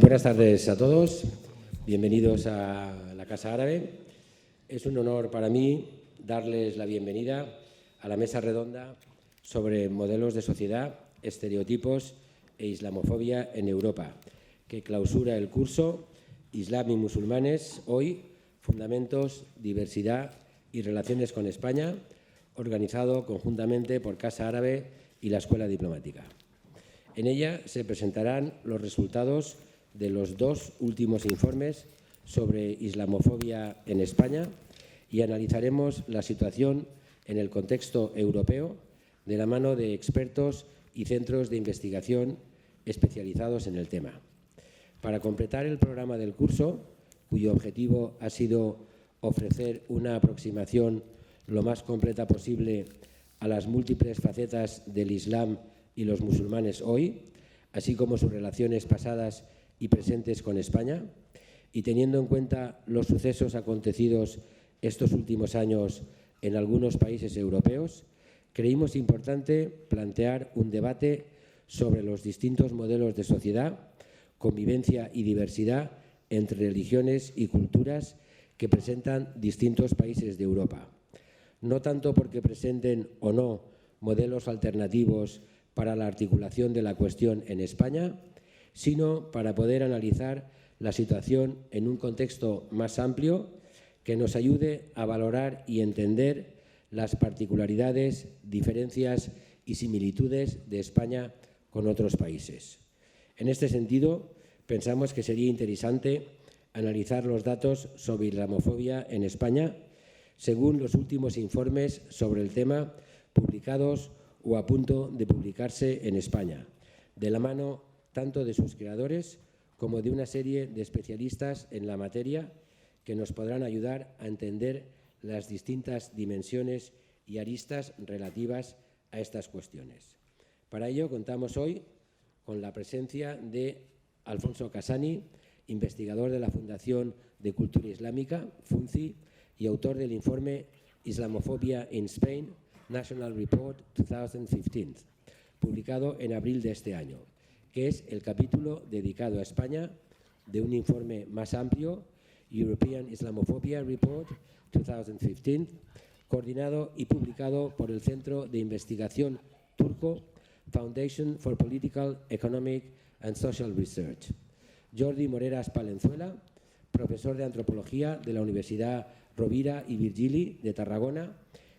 Buenas tardes a todos, bienvenidos a la Casa Árabe. Es un honor para mí darles la bienvenida a la mesa redonda sobre modelos de sociedad, estereotipos e islamofobia en Europa, que clausura el curso Islam y musulmanes hoy, fundamentos, diversidad y relaciones con España, organizado conjuntamente por Casa Árabe y la Escuela Diplomática. En ella se presentarán los resultados de los dos últimos informes sobre islamofobia en España y analizaremos la situación en el contexto europeo de la mano de expertos y centros de investigación especializados en el tema. Para completar el programa del curso, cuyo objetivo ha sido ofrecer una aproximación lo más completa posible a las múltiples facetas del Islam y los musulmanes hoy, así como sus relaciones pasadas y presentes con España, y teniendo en cuenta los sucesos acontecidos estos últimos años en algunos países europeos, creímos importante plantear un debate sobre los distintos modelos de sociedad, convivencia y diversidad entre religiones y culturas que presentan distintos países de Europa. No tanto porque presenten o no modelos alternativos para la articulación de la cuestión en España, sino para poder analizar la situación en un contexto más amplio que nos ayude a valorar y entender las particularidades, diferencias y similitudes de España con otros países. En este sentido, pensamos que sería interesante analizar los datos sobre islamofobia en España según los últimos informes sobre el tema publicados o a punto de publicarse en España, de la mano tanto de sus creadores como de una serie de especialistas en la materia que nos podrán ayudar a entender las distintas dimensiones y aristas relativas a estas cuestiones. Para ello contamos hoy con la presencia de Alfonso Cassani, investigador de la Fundación de Cultura Islámica, FUNCI, y autor del informe Islamofobia in Spain, National Report 2015, publicado en abril de este año, que es el capítulo dedicado a España de un informe más amplio, European Islamophobia Report 2015, coordinado y publicado por el Centro de Investigación turco Foundation for Political, Economic and Social Research. Jordi Moreras Palenzuela, profesor de Antropología de la Universidad Rovira i Virgili de Tarragona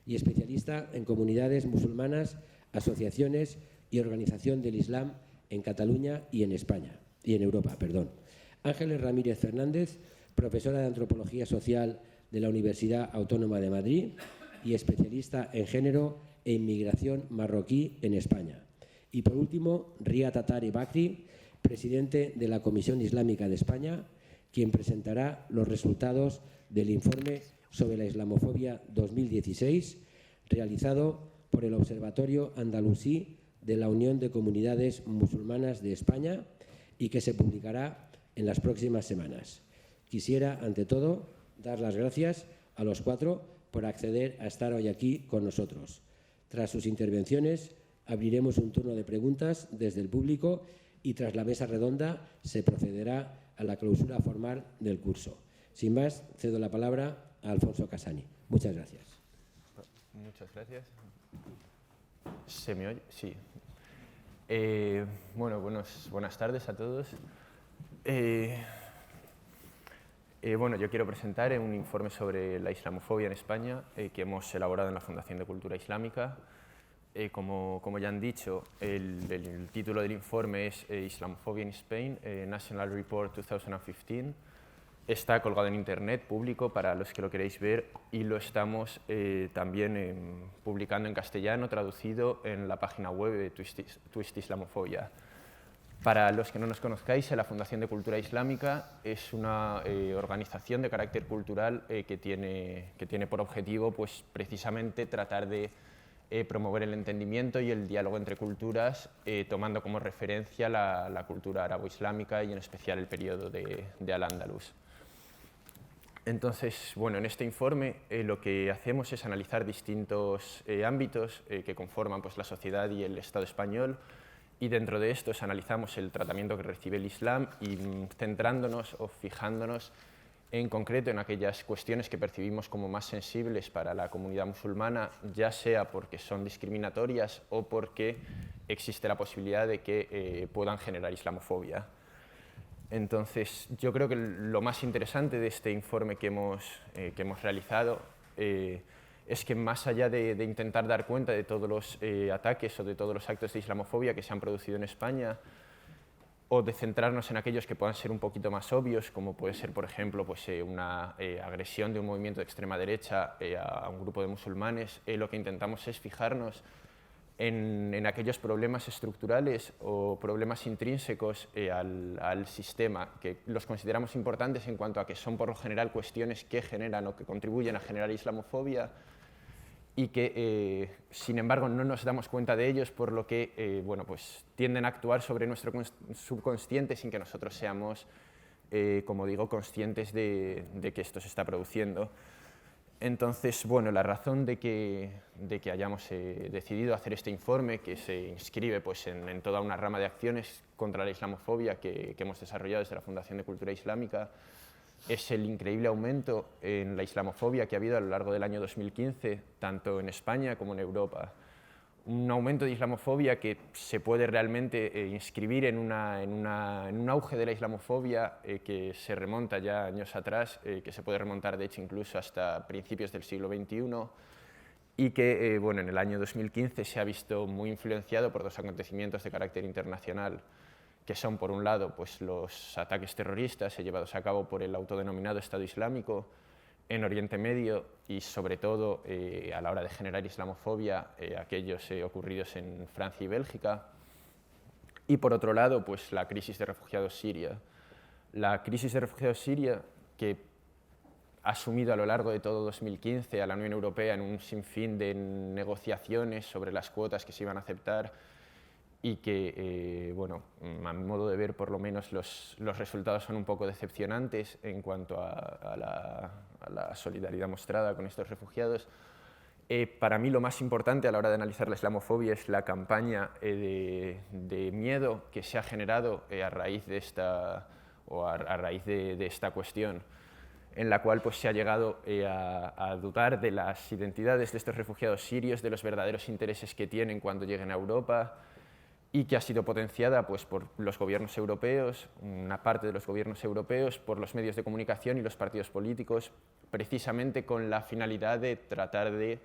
y especialista en comunidades musulmanas, asociaciones y organización del Islam en Cataluña y en España, y en Europa, perdón. Ángeles Ramírez Fernández, profesora de Antropología Social de la Universidad Autónoma de Madrid y especialista en género e inmigración marroquí en España. Y por último, Riad Attari Bakri, presidente de la Comisión Islámica de España, quien presentará los resultados del informe sobre la islamofobia 2016, realizado por el Observatorio Andalusí de la Unión de Comunidades Musulmanas de España y que se publicará en las próximas semanas. Quisiera, ante todo, dar las gracias a los cuatro por acceder a estar hoy aquí con nosotros. Tras sus intervenciones, abriremos un turno de preguntas desde el público y tras la mesa redonda se procederá a la clausura formal del curso. Sin más, cedo la palabra a Alfonso Cassani. Muchas gracias. Muchas gracias. ¿Se me oye? Sí. Bueno, buenas tardes a todos. Bueno, yo quiero presentar un informe sobre la islamofobia en España que hemos elaborado en la Fundación de Cultura Islámica. Como ya han dicho, el título del informe es Islamofobia in Spain, National Report 2015. Está colgado en Internet, público, para los que lo queréis ver, y lo estamos también publicando en castellano, traducido en la página web de Twist Islamofobia. Para los que no nos conozcáis, la Fundación de Cultura Islámica es una organización de carácter cultural que tiene por objetivo pues, precisamente tratar de promover el entendimiento y el diálogo entre culturas, tomando como referencia la cultura arabo-islámica y en especial el periodo de Al-Ándalus. Entonces, bueno, en este informe lo que hacemos es analizar distintos ámbitos que conforman pues, la sociedad y el Estado español, y dentro de estos analizamos el tratamiento que recibe el Islam y centrándonos o fijándonos en concreto en aquellas cuestiones que percibimos como más sensibles para la comunidad musulmana, ya sea porque son discriminatorias o porque existe la posibilidad de que puedan generar islamofobia. Entonces, yo creo que lo más interesante de este informe que hemos realizado es que más allá de intentar dar cuenta de todos los ataques o de todos los actos de islamofobia que se han producido en España, o de centrarnos en aquellos que puedan ser un poquito más obvios, como puede ser, por ejemplo, pues, una agresión de un movimiento de extrema derecha a un grupo de musulmanes, lo que intentamos es fijarnos en aquellos problemas estructurales o problemas intrínsecos al sistema, que los consideramos importantes en cuanto a que son por lo general cuestiones que generan o que contribuyen a generar islamofobia y que, sin embargo, no nos damos cuenta de ellos, por lo que bueno, pues, tienden a actuar sobre nuestro subconsciente sin que nosotros seamos, como digo, conscientes de que esto se está produciendo. Entonces, bueno, la razón de que hayamos decidido hacer este informe, que se inscribe pues, en toda una rama de acciones contra la islamofobia que hemos desarrollado desde la Fundación de Cultura Islámica, es el increíble aumento en la islamofobia que ha habido a lo largo del año 2015, tanto en España como en Europa. Un aumento de islamofobia que se puede realmente inscribir en un auge de la islamofobia que se remonta ya años atrás, que se puede remontar de hecho incluso hasta principios del siglo XXI y que bueno, en el año 2015 se ha visto muy influenciado por dos acontecimientos de carácter internacional, que son, por un lado, pues, los ataques terroristas llevados a cabo por el autodenominado Estado Islámico en Oriente Medio y, sobre todo, a la hora de generar islamofobia, aquellos ocurridos en Francia y Bélgica. Y, por otro lado, pues, la crisis de refugiados siria. La crisis de refugiados siria, que ha sumido a lo largo de todo 2015 a la Unión Europea en un sinfín de negociaciones sobre las cuotas que se iban a aceptar, y que, bueno, a mi modo de ver, por lo menos los resultados son un poco decepcionantes en cuanto a la solidaridad mostrada con estos refugiados. Para mí lo más importante a la hora de analizar la islamofobia es la campaña de miedo que se ha generado a raíz de esta cuestión, en la cual pues, se ha llegado a dudar de las identidades de estos refugiados sirios, de los verdaderos intereses que tienen cuando lleguen a Europa, y que ha sido potenciada pues, por los gobiernos europeos, una parte de los gobiernos europeos, por los medios de comunicación y los partidos políticos, precisamente con la finalidad de tratar de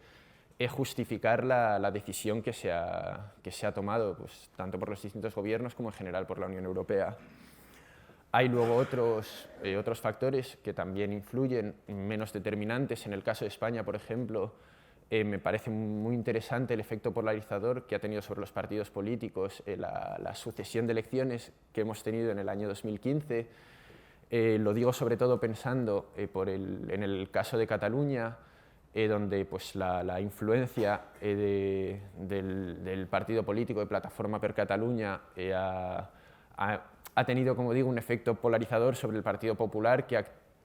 justificar la decisión que se ha tomado, pues, tanto por los distintos gobiernos como en general por la Unión Europea. Hay luego otros factores que también influyen, menos determinantes. En el caso de España, por ejemplo, me parece muy interesante el efecto polarizador que ha tenido sobre los partidos políticos la sucesión de elecciones que hemos tenido en el año 2015. Lo digo sobre todo pensando en el caso de Cataluña, donde pues, la influencia del partido político de Plataforma per Catalunya ha tenido, como digo, un efecto polarizador sobre el Partido Popular, que ha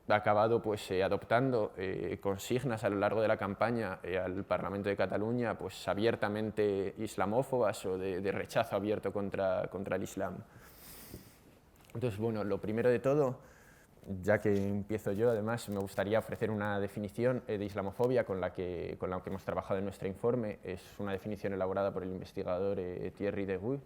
acabado pues, adoptando consignas a lo largo de la campaña al Parlamento de Cataluña pues, abiertamente islamófobas o de rechazo abierto contra el Islam. Entonces, bueno, lo primero de todo, ya que empiezo yo, además, me gustaría ofrecer una definición de islamofobia con la que hemos trabajado en nuestro informe. Es una definición elaborada por el investigador Thierry Deguy,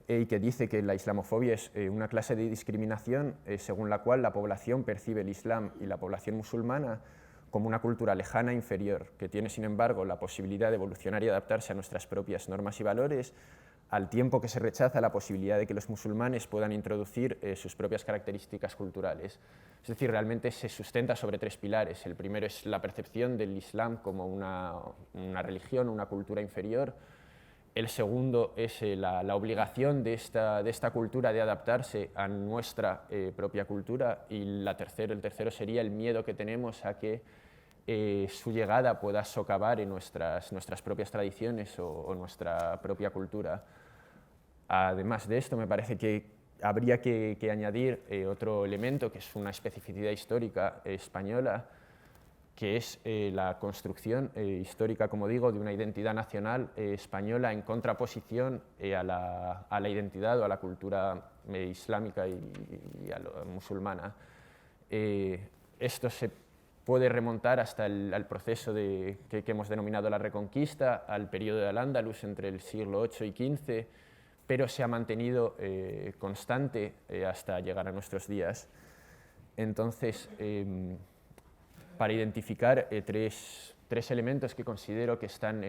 y que dice que la islamofobia es una clase de discriminación según la cual la población percibe el Islam y la población musulmana como una cultura lejana e inferior, que tiene, sin embargo, la posibilidad de evolucionar y adaptarse a nuestras propias normas y valores, al tiempo que se rechaza la posibilidad de que los musulmanes puedan introducir sus propias características culturales. Es decir, realmente se sustenta sobre tres pilares. El primero es la percepción del Islam como una religión, una cultura inferior. El segundo es la obligación de esta cultura de adaptarse a nuestra propia cultura, y el tercero sería el miedo que tenemos a que su llegada pueda socavar en nuestras propias tradiciones o nuestra propia cultura. Además de esto, me parece que habría que añadir otro elemento, que es una especificidad histórica española, que es la construcción histórica, como digo, de una identidad nacional española en contraposición a la identidad o a la cultura islámica y musulmana. Esto se puede remontar hasta al proceso que hemos denominado la Reconquista, al periodo de Al-Ándalus entre el siglo VIII y XV, pero se ha mantenido constante hasta llegar a nuestros días. Entonces, para identificar tres elementos que considero que están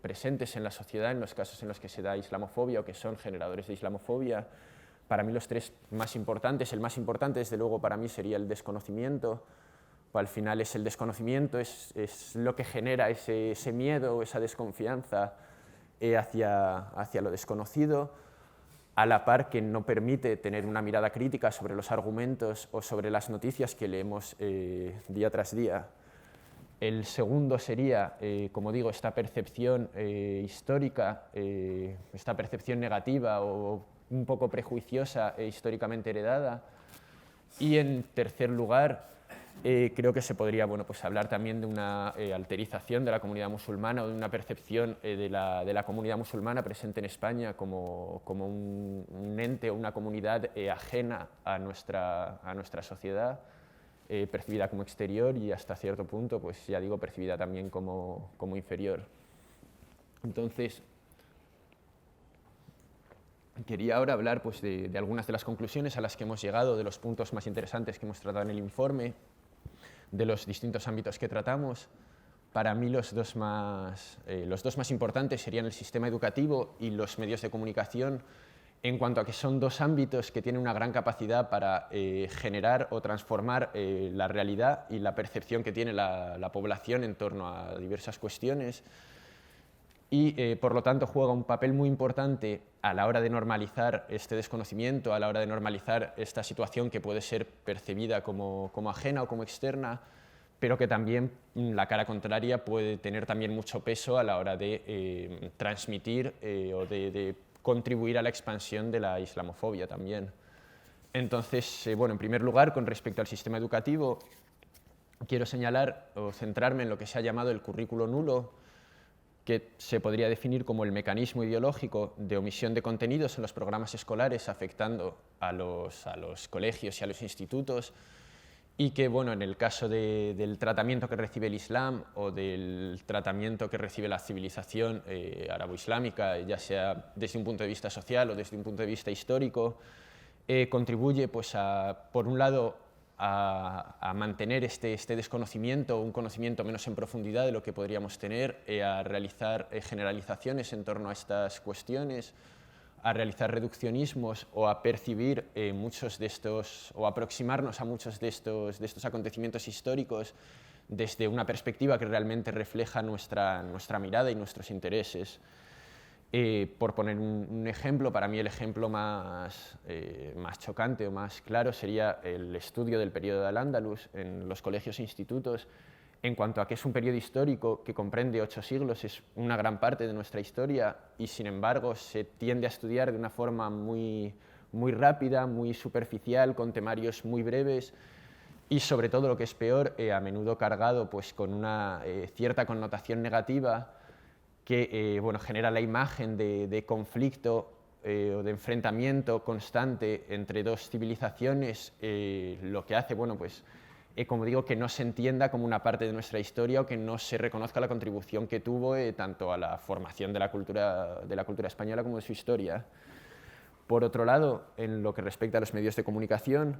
presentes en la sociedad en los casos en los que se da islamofobia o que son generadores de islamofobia, para mí los tres más importantes, el más importante desde luego para mí sería el desconocimiento. Al final es el desconocimiento, es lo que genera ese miedo o esa desconfianza hacia lo desconocido, a la par que no permite tener una mirada crítica sobre los argumentos o sobre las noticias que leemos día tras día. El segundo sería, como digo, esta percepción histórica, esta percepción negativa o un poco prejuiciosa e históricamente heredada. Y en tercer lugar, creo que se podría hablar también de una alterización de la comunidad musulmana o de una percepción de la comunidad musulmana presente en España como un ente o una comunidad ajena a nuestra sociedad, percibida como exterior y hasta cierto punto, pues ya digo, percibida también como inferior. Entonces, quería ahora hablar pues, de algunas de las conclusiones a las que hemos llegado, de los puntos más interesantes que hemos tratado en el informe, de los distintos ámbitos que tratamos. Para mí los dos más importantes serían el sistema educativo y los medios de comunicación, en cuanto a que son dos ámbitos que tienen una gran capacidad para generar o transformar la realidad y la percepción que tiene la población en torno a diversas cuestiones. Y por lo tanto juega un papel muy importante a la hora de normalizar este desconocimiento, a la hora de normalizar esta situación que puede ser percibida como ajena o como externa, pero que también la cara contraria puede tener también mucho peso a la hora de transmitir o de contribuir a la expansión de la islamofobia también. Entonces, en primer lugar, con respecto al sistema educativo, quiero señalar o centrarme en lo que se ha llamado el currículo nulo, que se podría definir como el mecanismo ideológico de omisión de contenidos en los programas escolares afectando a los colegios y a los institutos, y que, en el caso del tratamiento que recibe el Islam o del tratamiento que recibe la civilización árabo-islámica, ya sea desde un punto de vista social o desde un punto de vista histórico, contribuye, por un lado, a mantener este desconocimiento, un conocimiento menos en profundidad de lo que podríamos tener, a realizar generalizaciones en torno a estas cuestiones, a realizar reduccionismos o a percibir muchos de estos, o aproximarnos a muchos de estos acontecimientos históricos desde una perspectiva que realmente refleja nuestra mirada y nuestros intereses. Por poner un ejemplo, para mí el ejemplo más chocante o más claro sería el estudio del periodo de Al-Ándalus en los colegios e institutos, en cuanto a que es un periodo histórico que comprende 8 siglos, es una gran parte de nuestra historia y sin embargo se tiende a estudiar de una forma muy rápida, muy superficial, con temarios muy breves y sobre todo lo que es peor, a menudo cargado con una cierta connotación negativa que genera la imagen de conflicto o de enfrentamiento constante entre dos civilizaciones, lo que hace, como digo, que no se entienda como una parte de nuestra historia o que no se reconozca la contribución que tuvo tanto a la formación de la cultura española como de su historia. Por otro lado, en lo que respecta a los medios de comunicación,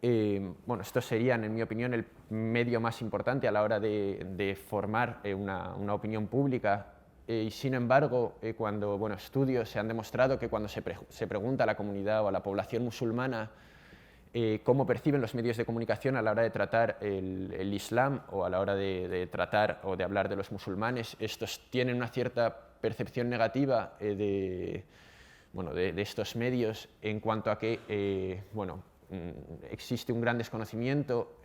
estos serían, en mi opinión, el medio más importante a la hora de formar una opinión pública. Y sin embargo, cuando estudios se han demostrado que cuando se pregunta a la comunidad o a la población musulmana cómo perciben los medios de comunicación a la hora de tratar el Islam o a la hora de tratar o de hablar de los musulmanes, estos tienen una cierta percepción negativa de estos medios en cuanto a que existe un gran desconocimiento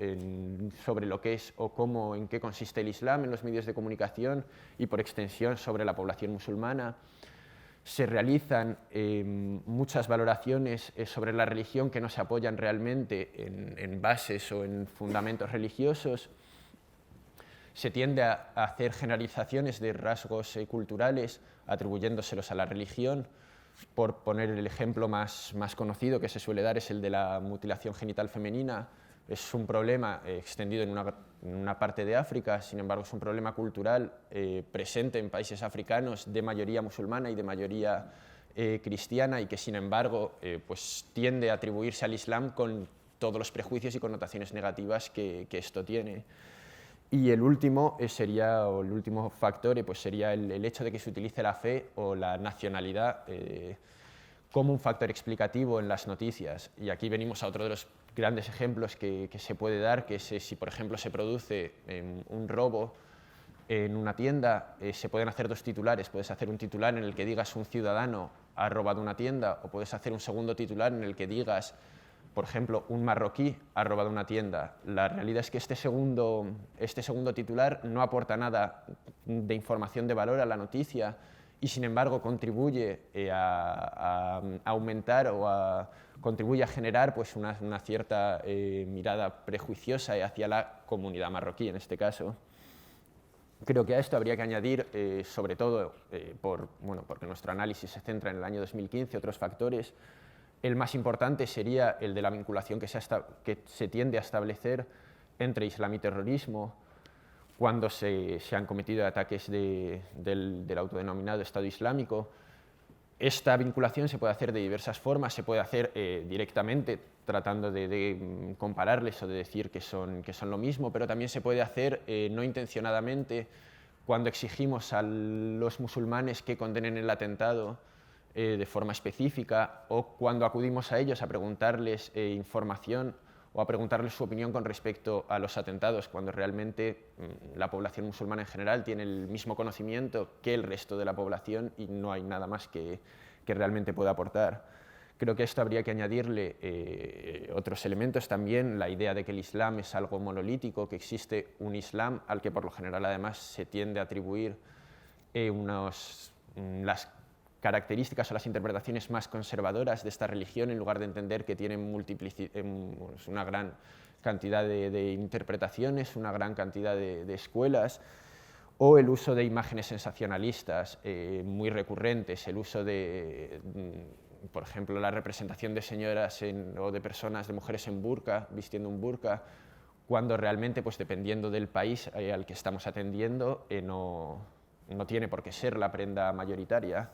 sobre lo que es o cómo, en qué consiste el Islam en los medios de comunicación y por extensión sobre la población musulmana. Se realizan muchas valoraciones sobre la religión que no se apoyan realmente en bases o en fundamentos religiosos se tiende a hacer generalizaciones de rasgos culturales atribuyéndoselos a la religión. Por poner el ejemplo más conocido que se suele dar es el de la mutilación genital femenina. Es un problema extendido en una parte de África, sin embargo es un problema cultural presente en países africanos de mayoría musulmana y de mayoría cristiana, y que sin embargo pues tiende a atribuirse al Islam con todos los prejuicios y connotaciones negativas que esto tiene. Y el último el último factor pues sería el hecho de que se utilice la fe o la nacionalidad como un factor explicativo en las noticias. Y aquí venimos a otro de los grandes ejemplos que se puede dar, que es si por ejemplo se produce un robo en una tienda, se pueden hacer dos titulares. Puedes hacer un titular en el que digas un ciudadano ha robado una tienda, o puedes hacer un segundo titular en el que digas, por ejemplo, un marroquí ha robado una tienda. La realidad es que este segundo titular no aporta nada de información de valor a la noticia y, sin embargo, contribuye a aumentar o contribuye a generar pues, una cierta mirada prejuiciosa hacia la comunidad marroquí, en este caso. Creo que a esto habría que añadir, sobre todo, porque nuestro análisis se centra en el año 2015, otros factores. El más importante sería el de la vinculación que se tiende a establecer entre Islam y terrorismo cuando se han cometido ataques del autodenominado Estado Islámico. Esta vinculación se puede hacer de diversas formas, se puede hacer directamente tratando de compararles o de decir que son lo mismo, pero también se puede hacer no intencionadamente cuando exigimos a los musulmanes que condenen el atentado de forma específica, o cuando acudimos a ellos a preguntarles información o a preguntarles su opinión con respecto a los atentados, cuando realmente la población musulmana en general tiene el mismo conocimiento que el resto de la población y no hay nada más que realmente pueda aportar. Creo que a esto habría que añadirle otros elementos también, la idea de que el Islam es algo monolítico, que existe un Islam al que por lo general además se tiende a atribuir las características o las interpretaciones más conservadoras de esta religión, en lugar de entender que tiene una gran cantidad de interpretaciones, una gran cantidad de escuelas, o el uso de imágenes sensacionalistas muy recurrentes, el uso de, por ejemplo, la representación de señoras o de personas, de mujeres en burka, vistiendo un burka, cuando realmente, pues dependiendo del país al que estamos atendiendo, no tiene por qué ser la prenda mayoritaria.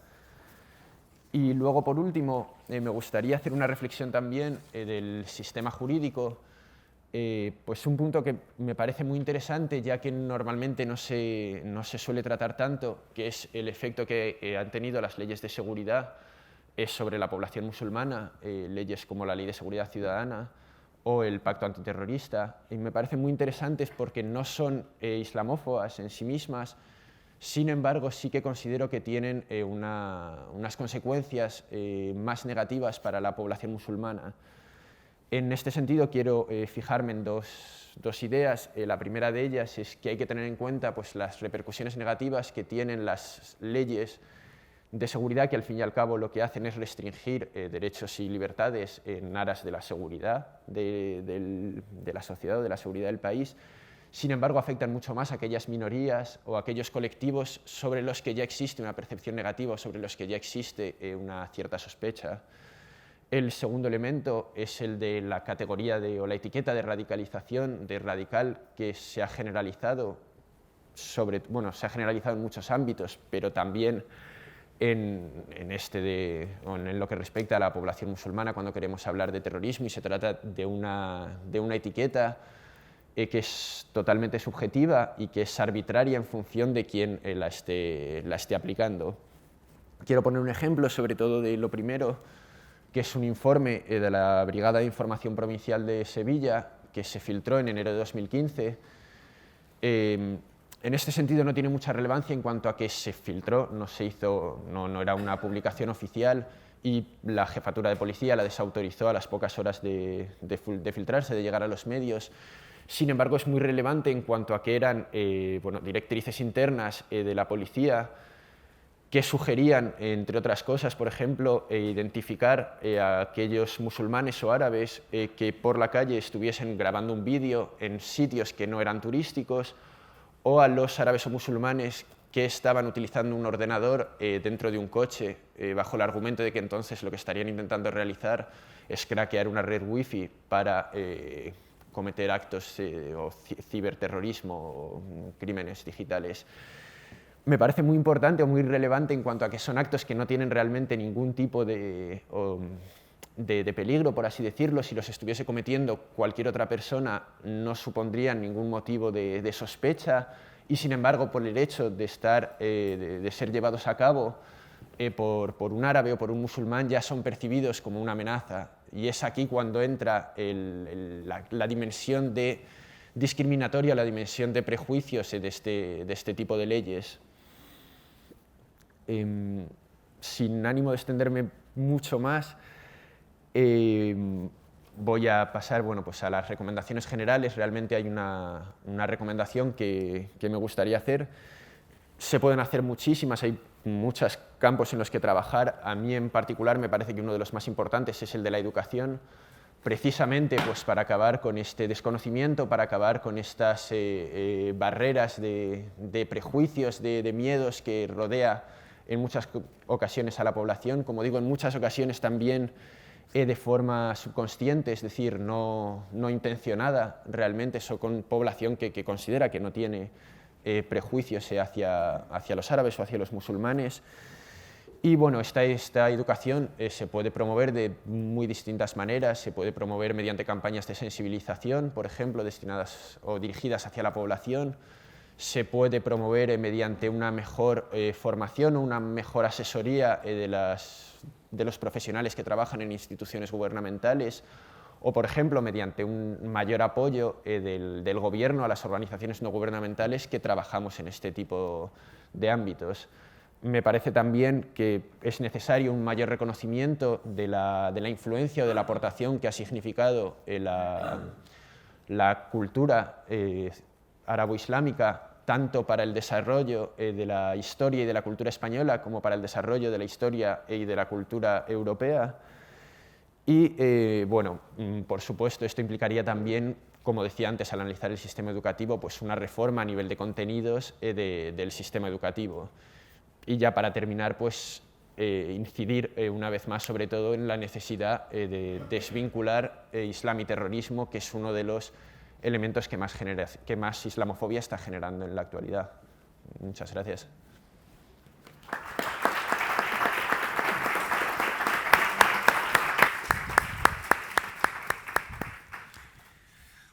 Y luego, por último, me gustaría hacer una reflexión también del sistema jurídico, pues un punto que me parece muy interesante, ya que normalmente no se suele tratar tanto, que es el efecto que han tenido las leyes de seguridad sobre la población musulmana, leyes como la Ley de Seguridad Ciudadana o el Pacto Antiterrorista. Y me parecen muy interesantes porque no son islamófobas en sí mismas. Sin embargo, sí que considero que tienen unas consecuencias más negativas para la población musulmana. En este sentido, quiero fijarme en dos ideas. La primera de ellas es que hay que tener en cuenta pues, las repercusiones negativas que tienen las leyes de seguridad, que al fin y al cabo lo que hacen es restringir derechos y libertades en aras de la seguridad de la sociedad o de la seguridad del país. Sin embargo, afectan mucho más a aquellas minorías o a aquellos colectivos sobre los que ya existe una percepción negativa o sobre los que ya existe una cierta sospecha. El segundo elemento es el de la categoría o la etiqueta de radicalización, de radical, que se ha generalizado se ha generalizado en muchos ámbitos, pero también en lo que respecta a la población musulmana cuando queremos hablar de terrorismo, y se trata de una etiqueta que es totalmente subjetiva y que es arbitraria en función de quién la esté aplicando. Quiero poner un ejemplo, sobre todo de lo primero, que es un informe de la Brigada de Información Provincial de Sevilla, que se filtró en enero de 2015. En este sentido no tiene mucha relevancia en cuanto a que se filtró, no era una publicación oficial, y la jefatura de policía la desautorizó a las pocas horas de filtrarse, de llegar a los medios. Sin embargo, es muy relevante en cuanto a que eran directrices internas de la policía que sugerían, entre otras cosas, por ejemplo, identificar a aquellos musulmanes o árabes que por la calle estuviesen grabando un vídeo en sitios que no eran turísticos, o a los árabes o musulmanes que estaban utilizando un ordenador dentro de un coche, bajo el argumento de que entonces lo que estarían intentando realizar es craquear una red wifi para cometer actos o ciberterrorismo o crímenes digitales. Me parece muy importante o muy relevante en cuanto a que son actos que no tienen realmente ningún tipo de peligro, por así decirlo. Si los estuviese cometiendo cualquier otra persona, no supondrían ningún motivo de sospecha, y sin embargo, por el hecho de ser llevados a cabo por un árabe o por un musulmán, ya son percibidos como una amenaza. Y es aquí cuando entra la dimensión discriminatoria, la dimensión de prejuicios de este tipo de leyes. Sin ánimo de extenderme mucho más, voy a pasar pues a las recomendaciones generales. Realmente hay una recomendación que me gustaría hacer. Se pueden hacer muchísimas, hay muchos campos en los que trabajar. A mí en particular me parece que uno de los más importantes es el de la educación, precisamente pues, para acabar con este desconocimiento, para acabar con estas barreras de prejuicios, de miedos que rodea en muchas ocasiones a la población. Como digo, en muchas ocasiones también de forma subconsciente, es decir, no intencionada realmente, eso con población que considera que no tiene prejuicios hacia los árabes o hacia los musulmanes. Y bueno, esta educación se puede promover de muy distintas maneras. Se puede promover mediante campañas de sensibilización, por ejemplo, destinadas o dirigidas hacia la población. Se puede promover mediante una mejor formación o una mejor asesoría de los profesionales que trabajan en instituciones gubernamentales, o, por ejemplo, mediante un mayor apoyo del gobierno a las organizaciones no gubernamentales que trabajamos en este tipo de ámbitos. Me parece también que es necesario un mayor reconocimiento de la influencia o de la aportación que ha significado la cultura árabo-islámica, tanto para el desarrollo de la historia y de la cultura española como para el desarrollo de la historia y de la cultura europea. Y, bueno, por supuesto, esto implicaría también, como decía antes, al analizar el sistema educativo, pues una reforma a nivel de contenidos del sistema educativo. Y ya para terminar, pues incidir una vez más sobre todo en la necesidad de desvincular islam y terrorismo, que es uno de los elementos que más islamofobia está generando en la actualidad. Muchas gracias.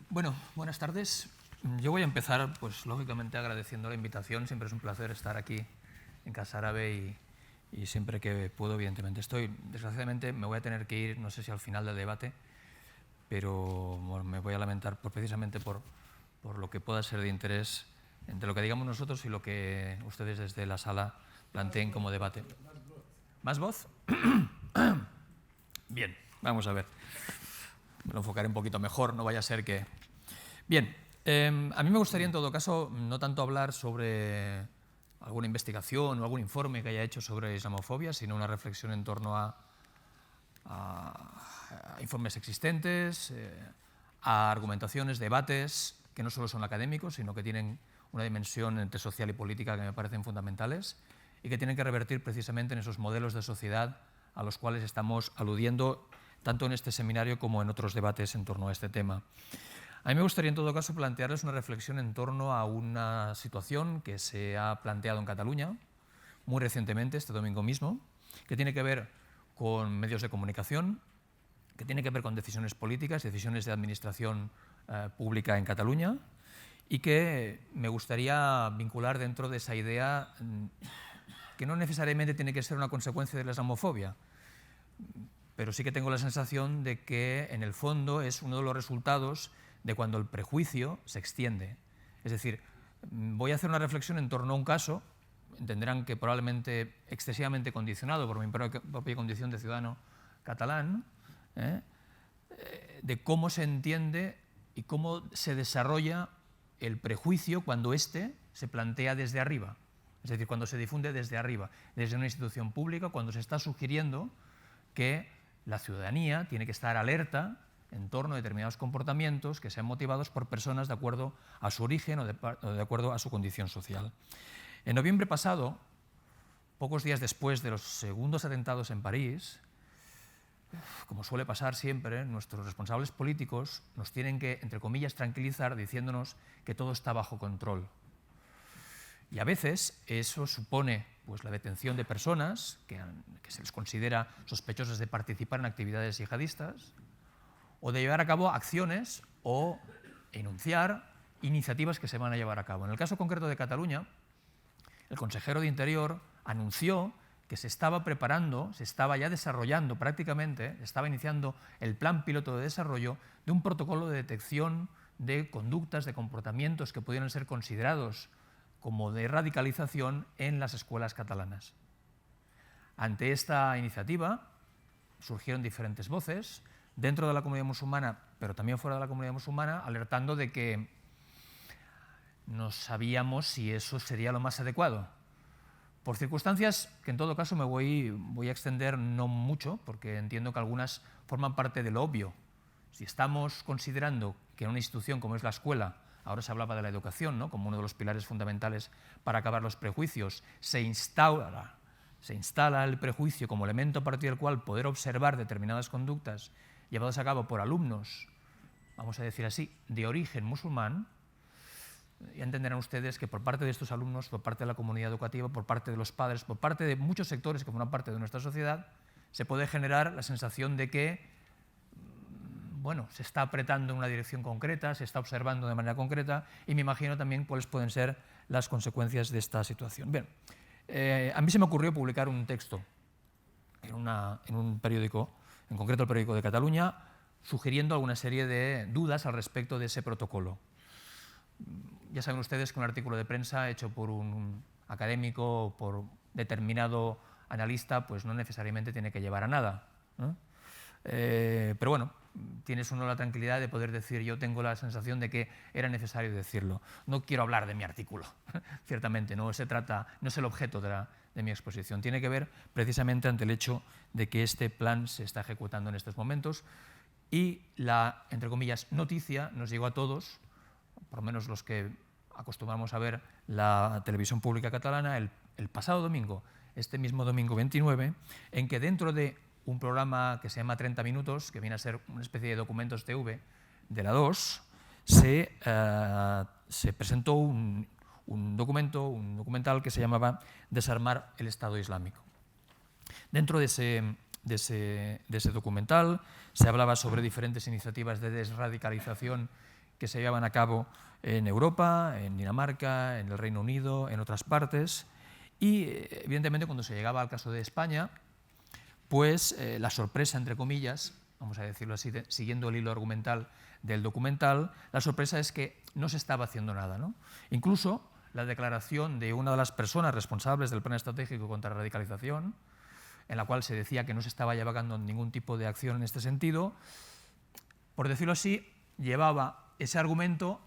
Bueno, buenas tardes. Yo voy a empezar, pues lógicamente agradeciendo la invitación. Siempre es un placer estar aquí en Casa Árabe y siempre que puedo, evidentemente estoy. Desgraciadamente me voy a tener que ir, no sé si al final del debate, pero bueno, me voy a lamentar precisamente por lo que pueda ser de interés entre lo que digamos nosotros y lo que ustedes desde la sala planteen como debate. ¿Más voz? Bien, vamos a ver. Me lo enfocaré un poquito mejor, no vaya a ser que... Bien, a mí me gustaría en todo caso no tanto hablar sobre alguna investigación o algún informe que haya hecho sobre islamofobia, sino una reflexión en torno a informes existentes, a argumentaciones, debates que no solo son académicos, sino que tienen una dimensión entre social y política que me parecen fundamentales y que tienen que revertir precisamente en esos modelos de sociedad a los cuales estamos aludiendo tanto en este seminario como en otros debates en torno a este tema. A mí me gustaría en todo caso plantearles una reflexión en torno a una situación que se ha planteado en Cataluña muy recientemente, este domingo mismo, que tiene que ver con medios de comunicación, que tiene que ver con decisiones políticas, decisiones de administración pública en Cataluña, y que me gustaría vincular dentro de esa idea que no necesariamente tiene que ser una consecuencia de la islamofobia, pero sí que tengo la sensación de que en el fondo es uno de los resultados de cuando el prejuicio se extiende. Es decir, voy a hacer una reflexión en torno a un caso, entenderán que probablemente excesivamente condicionado por mi propia condición de ciudadano catalán, de cómo se entiende y cómo se desarrolla el prejuicio cuando éste se plantea desde arriba. Es decir, cuando se difunde desde arriba, desde una institución pública, cuando se está sugiriendo que la ciudadanía tiene que estar alerta en torno a determinados comportamientos que sean motivados por personas de acuerdo a su origen o de acuerdo a su condición social. En noviembre pasado, pocos días después de los segundos atentados en París, como suele pasar siempre, nuestros responsables políticos nos tienen que, entre comillas, tranquilizar diciéndonos que todo está bajo control. Y a veces eso supone pues, la detención de personas que se les considera sospechosas de participar en actividades yihadistas o de llevar a cabo acciones o enunciar iniciativas que se van a llevar a cabo. En el caso concreto de Cataluña, el consejero de Interior anunció que se estaba preparando, se estaba ya desarrollando prácticamente, estaba iniciando el plan piloto de desarrollo de un protocolo de detección de conductas, de comportamientos que pudieran ser considerados como de radicalización en las escuelas catalanas. Ante esta iniciativa surgieron diferentes voces, dentro de la comunidad musulmana, pero también fuera de la comunidad musulmana, alertando de que no sabíamos si eso sería lo más adecuado. Por circunstancias que en todo caso me voy a extender no mucho, porque entiendo que algunas forman parte de lo obvio. Si estamos considerando que en una institución como es la escuela, ahora se hablaba de la educación, ¿no?, como uno de los pilares fundamentales para acabar los prejuicios, se instala el prejuicio como elemento a partir del cual poder observar determinadas conductas llevadas a cabo por alumnos, vamos a decir así, de origen musulmán, ya entenderán ustedes que por parte de estos alumnos, por parte de la comunidad educativa, por parte de los padres, por parte de muchos sectores que forman parte de nuestra sociedad, se puede generar la sensación de que bueno, se está apretando en una dirección concreta, se está observando de manera concreta y me imagino también cuáles pueden ser las consecuencias de esta situación. Bien, a mí se me ocurrió publicar un texto en un periódico, en concreto el periódico de Cataluña, sugiriendo alguna serie de dudas al respecto de ese protocolo. Ya saben ustedes que un artículo de prensa hecho por un académico o por determinado analista pues no necesariamente tiene que llevar a nada, ¿no? Pero bueno, tienes uno la tranquilidad de poder decir yo tengo la sensación de que era necesario decirlo. No quiero hablar de mi artículo, ciertamente, no se trata, no es el objeto de mi exposición. Tiene que ver precisamente ante el hecho de que este plan se está ejecutando en estos momentos y la, entre comillas, noticia nos llegó a todos, por lo menos los que acostumbramos a ver la televisión pública catalana, el pasado domingo, este mismo domingo 29, en que dentro de un programa que se llama 30 minutos, que viene a ser una especie de documentos TV de la 2, se presentó un documental que se llamaba Desarmar el Estado Islámico. Dentro de ese documental se hablaba sobre diferentes iniciativas de desradicalización que se llevaban a cabo en Europa, en Dinamarca, en el Reino Unido, en otras partes, y evidentemente cuando se llegaba al caso de España, pues la sorpresa, entre comillas, vamos a decirlo así, siguiendo el hilo argumental del documental, la sorpresa es que no se estaba haciendo nada, ¿no? Incluso la declaración de una de las personas responsables del Plan Estratégico contra la Radicalización, en la cual se decía que no se estaba llevando ningún tipo de acción en este sentido, por decirlo así, llevaba ese argumento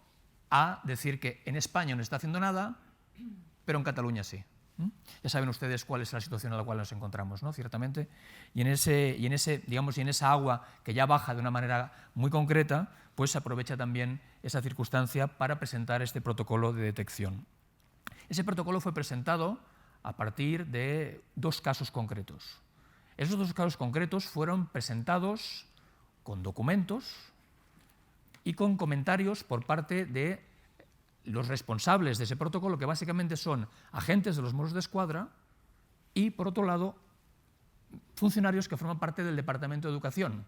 a decir que en España no está haciendo nada, pero en Cataluña sí. Ya saben ustedes cuál es la situación en la cual nos encontramos, ¿no? Ciertamente, y en esa agua que ya baja de una manera muy concreta, pues se aprovecha también esa circunstancia para presentar este protocolo de detección. Ese protocolo fue presentado a partir de dos casos concretos. Esos dos casos concretos fueron presentados con documentos y con comentarios por parte de los responsables de ese protocolo, que básicamente son agentes de los Mossos d'Esquadra y, por otro lado, funcionarios que forman parte del Departamento de Educación,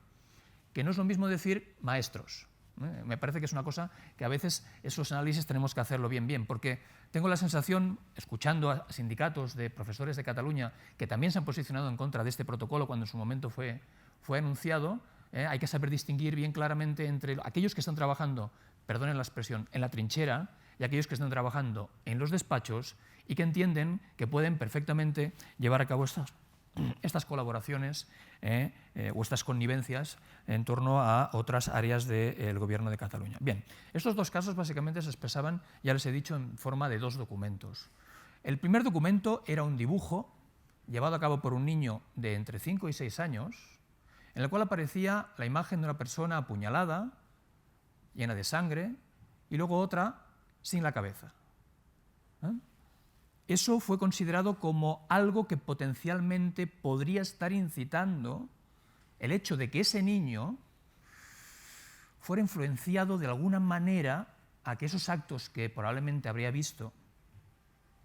que no es lo mismo decir maestros. Me parece que es una cosa que a veces esos análisis tenemos que hacerlo bien, porque tengo la sensación, escuchando a sindicatos de profesores de Cataluña que también se han posicionado en contra de este protocolo cuando en su momento fue anunciado, hay que saber distinguir bien claramente entre aquellos que están trabajando, perdonen la expresión, en la trinchera y aquellos que están trabajando en los despachos y que entienden que pueden perfectamente llevar a cabo estas colaboraciones o estas connivencias en torno a otras áreas del Gobierno de Cataluña. Bien, estos dos casos básicamente se expresaban, ya les he dicho, en forma de dos documentos. El primer documento era un dibujo llevado a cabo por un niño de entre 5 y 6 años, en el cual aparecía la imagen de una persona apuñalada, llena de sangre, y luego otra sin la cabeza. Eso fue considerado como algo que potencialmente podría estar incitando el hecho de que ese niño fuera influenciado de alguna manera a que esos actos que probablemente habría visto,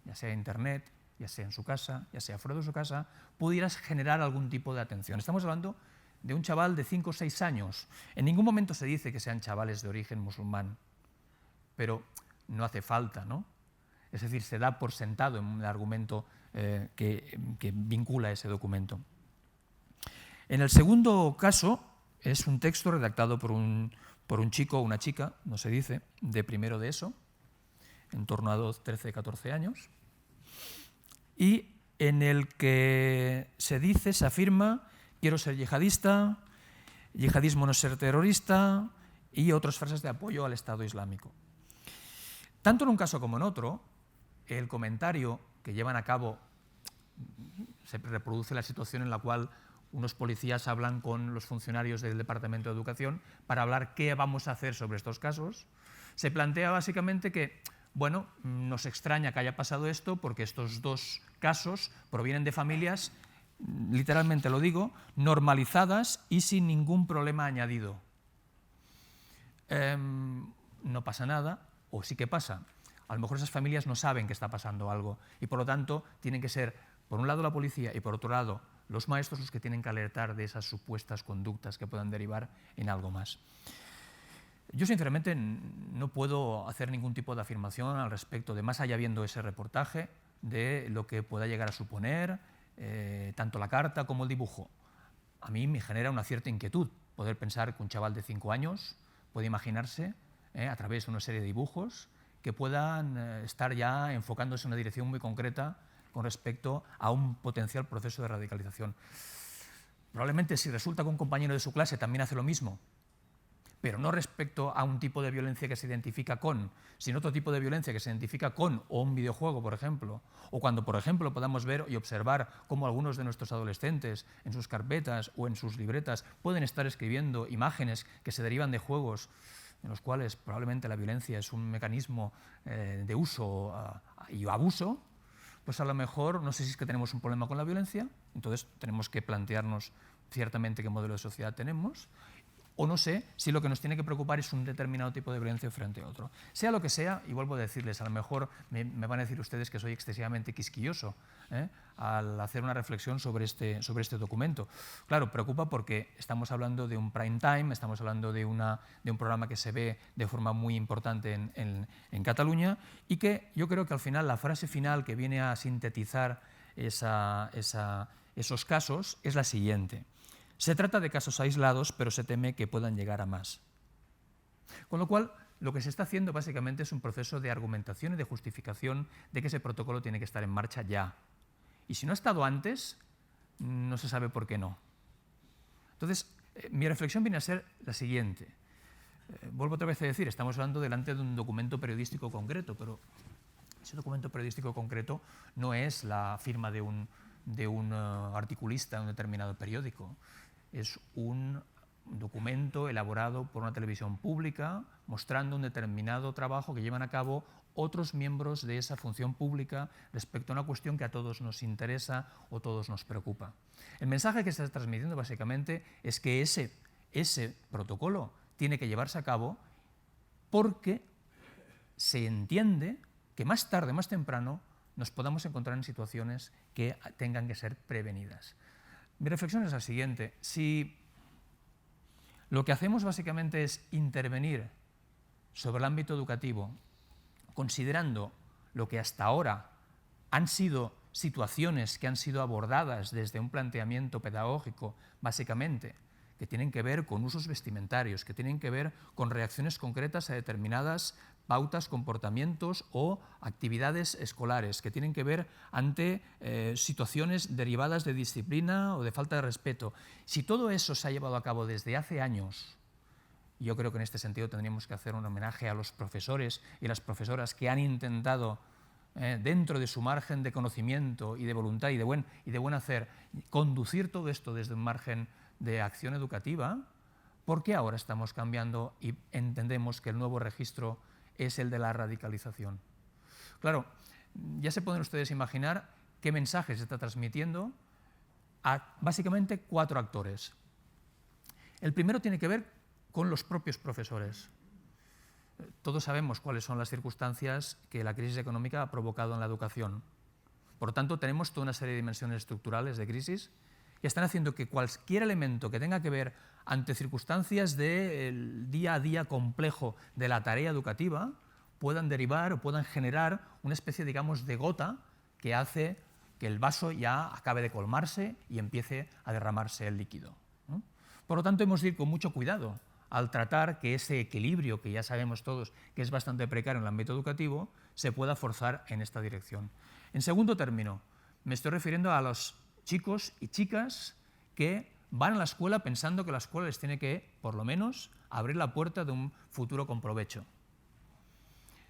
ya sea en Internet, ya sea en su casa, ya sea fuera de su casa, pudieras generar algún tipo de atención. Estamos hablando de un chaval de 5 o 6 años. En ningún momento se dice que sean chavales de origen musulmán, pero no hace falta, ¿no? Es decir, se da por sentado en el argumento que vincula ese documento. En el segundo caso, es un texto redactado por un chico o una chica, no se dice, de primero de ESO, en torno a 13, 14 años, y en el que se dice, se afirma, quiero ser yihadista, yihadismo no es ser terrorista, y otras frases de apoyo al Estado Islámico. Tanto en un caso como en otro, el comentario que llevan a cabo, se reproduce la situación en la cual unos policías hablan con los funcionarios del Departamento de Educación para hablar qué vamos a hacer sobre estos casos. Se plantea básicamente que, bueno, nos extraña que haya pasado esto porque estos dos casos provienen de familias, literalmente lo digo, normalizadas y sin ningún problema añadido. No pasa nada, o sí que pasa. A lo mejor esas familias no saben que está pasando algo y por lo tanto tienen que ser, por un lado la policía y por otro lado los maestros los que tienen que alertar de esas supuestas conductas que puedan derivar en algo más. Yo sinceramente no puedo hacer ningún tipo de afirmación al respecto de, más allá viendo ese reportaje, de lo que pueda llegar a suponer tanto la carta como el dibujo. A mí me genera una cierta inquietud poder pensar que un chaval de 5 años puede imaginarse a través de una serie de dibujos que puedan estar ya enfocándose en una dirección muy concreta con respecto a un potencial proceso de radicalización. Probablemente si resulta que un compañero de su clase también hace lo mismo, pero no respecto a un tipo de violencia que se identifica con, sino otro tipo de violencia que se identifica con, o un videojuego, por ejemplo, o cuando, por ejemplo, podamos ver y observar cómo algunos de nuestros adolescentes en sus carpetas o en sus libretas pueden estar escribiendo imágenes que se derivan de juegos en los cuales probablemente la violencia es un mecanismo de uso y abuso, pues a lo mejor, no sé si es que tenemos un problema con la violencia, entonces tenemos que plantearnos ciertamente qué modelo de sociedad tenemos, o no sé si lo que nos tiene que preocupar es un determinado tipo de violencia frente a otro. Sea lo que sea, y vuelvo a decirles, a lo mejor me van a decir ustedes que soy excesivamente quisquilloso al hacer una reflexión sobre este documento. Claro, preocupa porque estamos hablando de un prime time, estamos hablando de un programa que se ve de forma muy importante en Cataluña y que yo creo que al final la frase final que viene a sintetizar esos casos es la siguiente. Se trata de casos aislados, pero se teme que puedan llegar a más. Con lo cual, lo que se está haciendo básicamente es un proceso de argumentación y de justificación de que ese protocolo tiene que estar en marcha ya. Y si no ha estado antes, no se sabe por qué no. Entonces, mi reflexión viene a ser la siguiente. Vuelvo otra vez a decir, estamos hablando delante de un documento periodístico concreto, pero ese documento periodístico concreto no es la firma de un articulista de un determinado periódico. Es un documento elaborado por una televisión pública mostrando un determinado trabajo que llevan a cabo otros miembros de esa función pública respecto a una cuestión que a todos nos interesa o todos nos preocupa. El mensaje que se está transmitiendo básicamente es que ese protocolo tiene que llevarse a cabo porque se entiende que más tarde, más temprano, nos podamos encontrar en situaciones que tengan que ser prevenidas. Mi reflexión es la siguiente. Si lo que hacemos básicamente es intervenir sobre el ámbito educativo, considerando lo que hasta ahora han sido situaciones que han sido abordadas desde un planteamiento pedagógico, básicamente, que tienen que ver con usos vestimentarios, que tienen que ver con reacciones concretas a determinadas pautas, comportamientos o actividades escolares, que tienen que ver ante situaciones derivadas de disciplina o de falta de respeto. Si todo eso se ha llevado a cabo desde hace años, yo creo que en este sentido tendríamos que hacer un homenaje a los profesores y las profesoras que han intentado, dentro de su margen de conocimiento y de voluntad y de buen hacer, conducir todo esto desde un margen de acción educativa, ¿por qué ahora estamos cambiando y entendemos que el nuevo registro es el de la radicalización? Claro, ya se pueden ustedes imaginar qué mensaje se está transmitiendo a básicamente 4 actores. El primero tiene que ver con los propios profesores. Todos sabemos cuáles son las circunstancias que la crisis económica ha provocado en la educación. Por lo tanto, tenemos toda una serie de dimensiones estructurales de crisis que están haciendo que cualquier elemento que tenga que ver ante circunstancias del día a día complejo de la tarea educativa puedan derivar o puedan generar una especie, digamos, de gota que hace que el vaso ya acabe de colmarse y empiece a derramarse el líquido, ¿no? Por lo tanto, hemos de ir con mucho cuidado al tratar que ese equilibrio, que ya sabemos todos que es bastante precario en el ámbito educativo, se pueda forzar en esta dirección. En segundo término, me estoy refiriendo a los chicos y chicas que van a la escuela pensando que la escuela les tiene que, por lo menos, abrir la puerta de un futuro con provecho.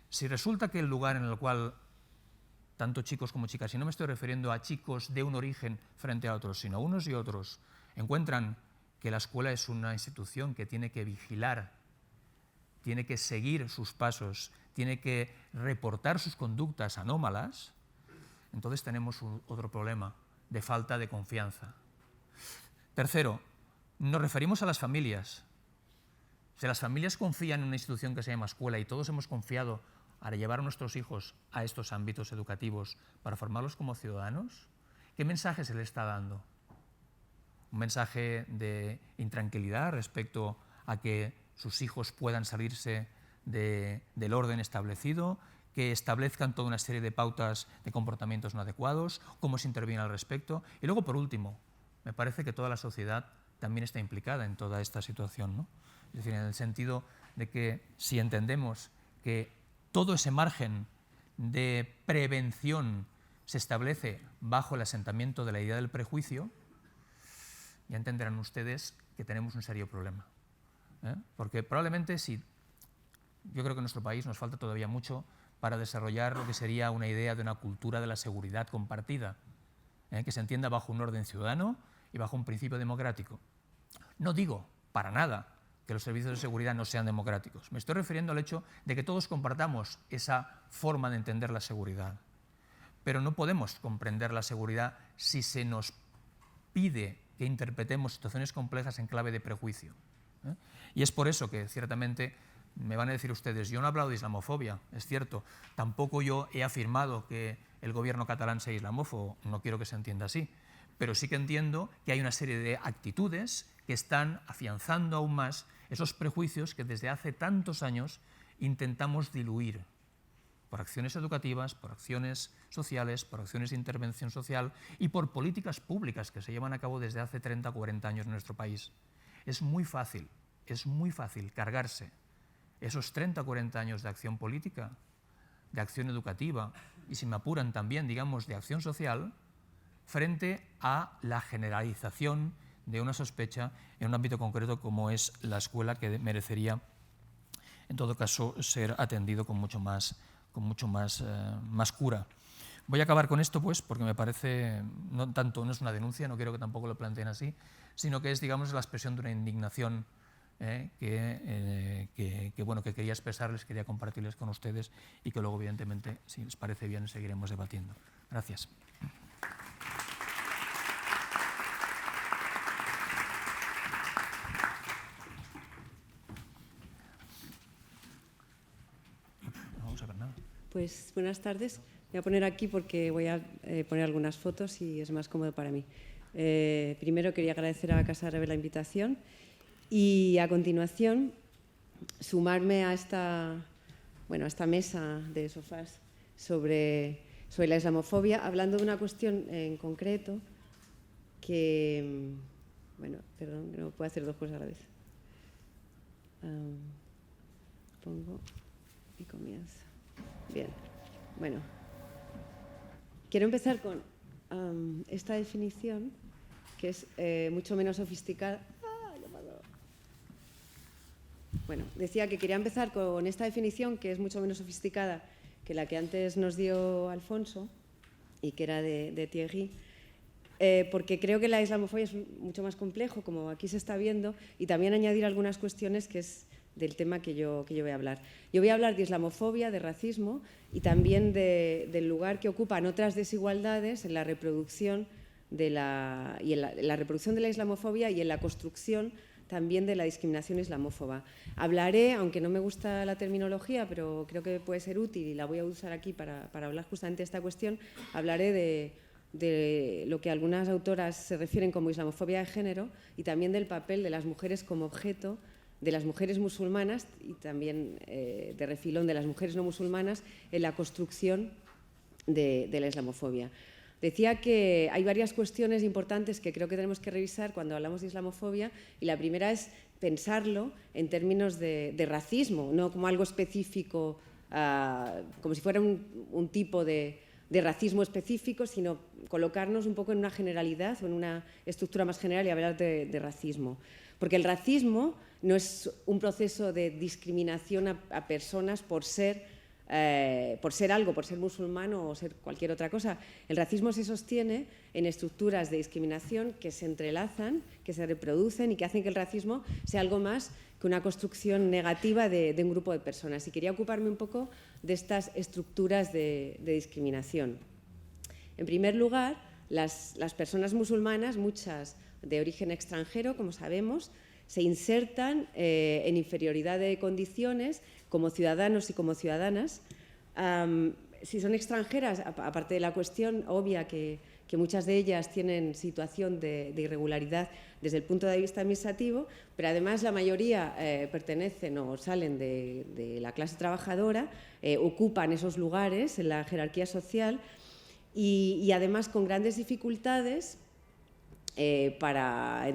Si resulta que el lugar en el cual tanto chicos como chicas, y no me estoy refiriendo a chicos de un origen frente a otros, sino unos y otros, encuentran que la escuela es una institución que tiene que vigilar, tiene que seguir sus pasos, tiene que reportar sus conductas anómalas, entonces tenemos otro problema de falta de confianza. Tercero, nos referimos a las familias. Si las familias confían en una institución que se llama escuela y todos hemos confiado a llevar a nuestros hijos a estos ámbitos educativos para formarlos como ciudadanos, ¿qué mensaje se les está dando? Un mensaje de intranquilidad respecto a que sus hijos puedan salirse del orden establecido, que establezcan toda una serie de pautas de comportamientos no adecuados, cómo se interviene al respecto. Y luego, por último, me parece que toda la sociedad también está implicada en toda esta situación, ¿no? Es decir, en el sentido de que si entendemos que todo ese margen de prevención se establece bajo el asentamiento de la idea del prejuicio, ya entenderán ustedes que tenemos un serio problema, ¿eh? Porque probablemente yo creo que en nuestro país nos falta todavía mucho para desarrollar lo que sería una idea de una cultura de la seguridad compartida, que se entienda bajo un orden ciudadano y bajo un principio democrático. No digo para nada que los servicios de seguridad no sean democráticos. Me estoy refiriendo al hecho de que todos compartamos esa forma de entender la seguridad. Pero no podemos comprender la seguridad si se nos pide que interpretemos situaciones complejas en clave de prejuicio, ¿eh? Y es por eso que, ciertamente, me van a decir ustedes, yo no he hablado de islamofobia, es cierto, tampoco yo he afirmado que el gobierno catalán sea islamófobo, no quiero que se entienda así, pero sí que entiendo que hay una serie de actitudes que están afianzando aún más esos prejuicios que desde hace tantos años intentamos diluir por acciones educativas, por acciones sociales, por acciones de intervención social y por políticas públicas que se llevan a cabo desde hace 30 o 40 años en nuestro país. Es muy fácil cargarse esos 30 o 40 años de acción política, de acción educativa y, si me apuran, también, digamos, de acción social, frente a la generalización de una sospecha en un ámbito concreto como es la escuela, que merecería, en todo caso, ser atendido con mucho más cura. Voy a acabar con esto, pues, porque me parece, no es una denuncia, no quiero que tampoco lo planteen así, sino que es, digamos, la expresión de una indignación que quería expresarles, quería compartirles con ustedes y que luego, evidentemente, si les parece bien, seguiremos debatiendo. Gracias. No vamos a ver nada. Pues buenas tardes. Voy a poner aquí porque voy a poner algunas fotos y es más cómodo para mí. Primero quería agradecer a Casa Árabe la invitación y a continuación sumarme a esta mesa de sofás sobre la islamofobia, hablando de una cuestión en concreto que, perdón, no puedo hacer dos cosas a la vez. Pongo y comienzo. Bien, quiero empezar con esta definición que es mucho menos sofisticada. Decía que quería empezar con esta definición que es mucho menos sofisticada que la que antes nos dio Alfonso y que era de Thierry, porque creo que la islamofobia es mucho más complejo, como aquí se está viendo, y también añadir algunas cuestiones que es del tema que yo voy a hablar. Yo voy a hablar de islamofobia, de racismo y también del lugar que ocupan otras desigualdades en la reproducción de la reproducción de la islamofobia y en la construcción también de la discriminación islamófoba. Hablaré, aunque no me gusta la terminología, pero creo que puede ser útil y la voy a usar aquí para hablar justamente de esta cuestión, hablaré de lo que algunas autoras se refieren como islamofobia de género y también del papel de las mujeres como objeto, de las mujeres musulmanas y también de refilón de las mujeres no musulmanas en la construcción de la islamofobia. Decía que hay varias cuestiones importantes que creo que tenemos que revisar cuando hablamos de islamofobia y la primera es pensarlo en términos de racismo, no como algo específico, como si fuera un tipo de racismo específico, sino colocarnos un poco en una generalidad o en una estructura más general y hablar de racismo. Porque el racismo no es un proceso de discriminación a personas por ser algo, por ser musulmán o ser cualquier otra cosa. El racismo se sostiene en estructuras de discriminación que se entrelazan, que se reproducen y que hacen que el racismo sea algo más que una construcción negativa de un grupo de personas. Y quería ocuparme un poco de estas estructuras de discriminación. En primer lugar, las personas musulmanas, muchas de origen extranjero, como sabemos, se insertan en inferioridad de condiciones como ciudadanos y como ciudadanas. Si son extranjeras, aparte de la cuestión obvia que muchas de ellas tienen situación de irregularidad desde el punto de vista administrativo, pero además la mayoría pertenecen o salen de la clase trabajadora, ocupan esos lugares en la jerarquía social y además con grandes dificultades para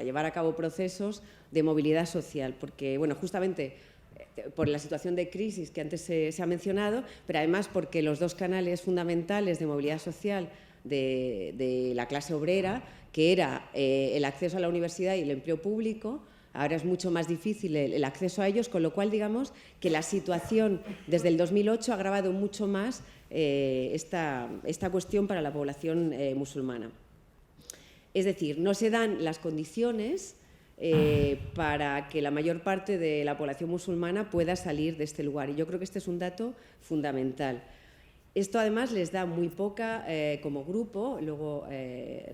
llevar a cabo procesos de movilidad social, porque justamente por la situación de crisis que antes se ha mencionado, pero además porque los dos canales fundamentales de movilidad social de la clase obrera, que era el acceso a la universidad y el empleo público, ahora es mucho más difícil el acceso a ellos, con lo cual digamos que la situación desde el 2008 ha agravado mucho más esta cuestión para la población musulmana. Es decir, no se dan las condiciones para que la mayor parte de la población musulmana pueda salir de este lugar. Y yo creo que este es un dato fundamental. Esto además les da muy poca, como grupo, luego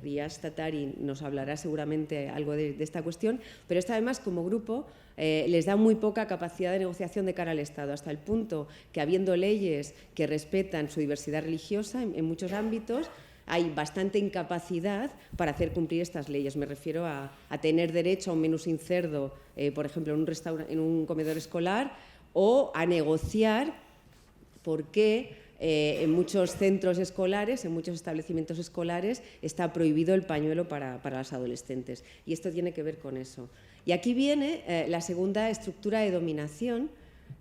Riaz Tatari nos hablará seguramente algo de esta cuestión, pero esto además como grupo les da muy poca capacidad de negociación de cara al Estado, hasta el punto que habiendo leyes que respetan su diversidad religiosa en muchos ámbitos, hay bastante incapacidad para hacer cumplir estas leyes. Me refiero a tener derecho a un menú sin cerdo, por ejemplo, en un comedor escolar, o a negociar por qué en muchos centros escolares, en muchos establecimientos escolares, está prohibido el pañuelo para las adolescentes. Y esto tiene que ver con eso. Y aquí viene la segunda estructura de dominación,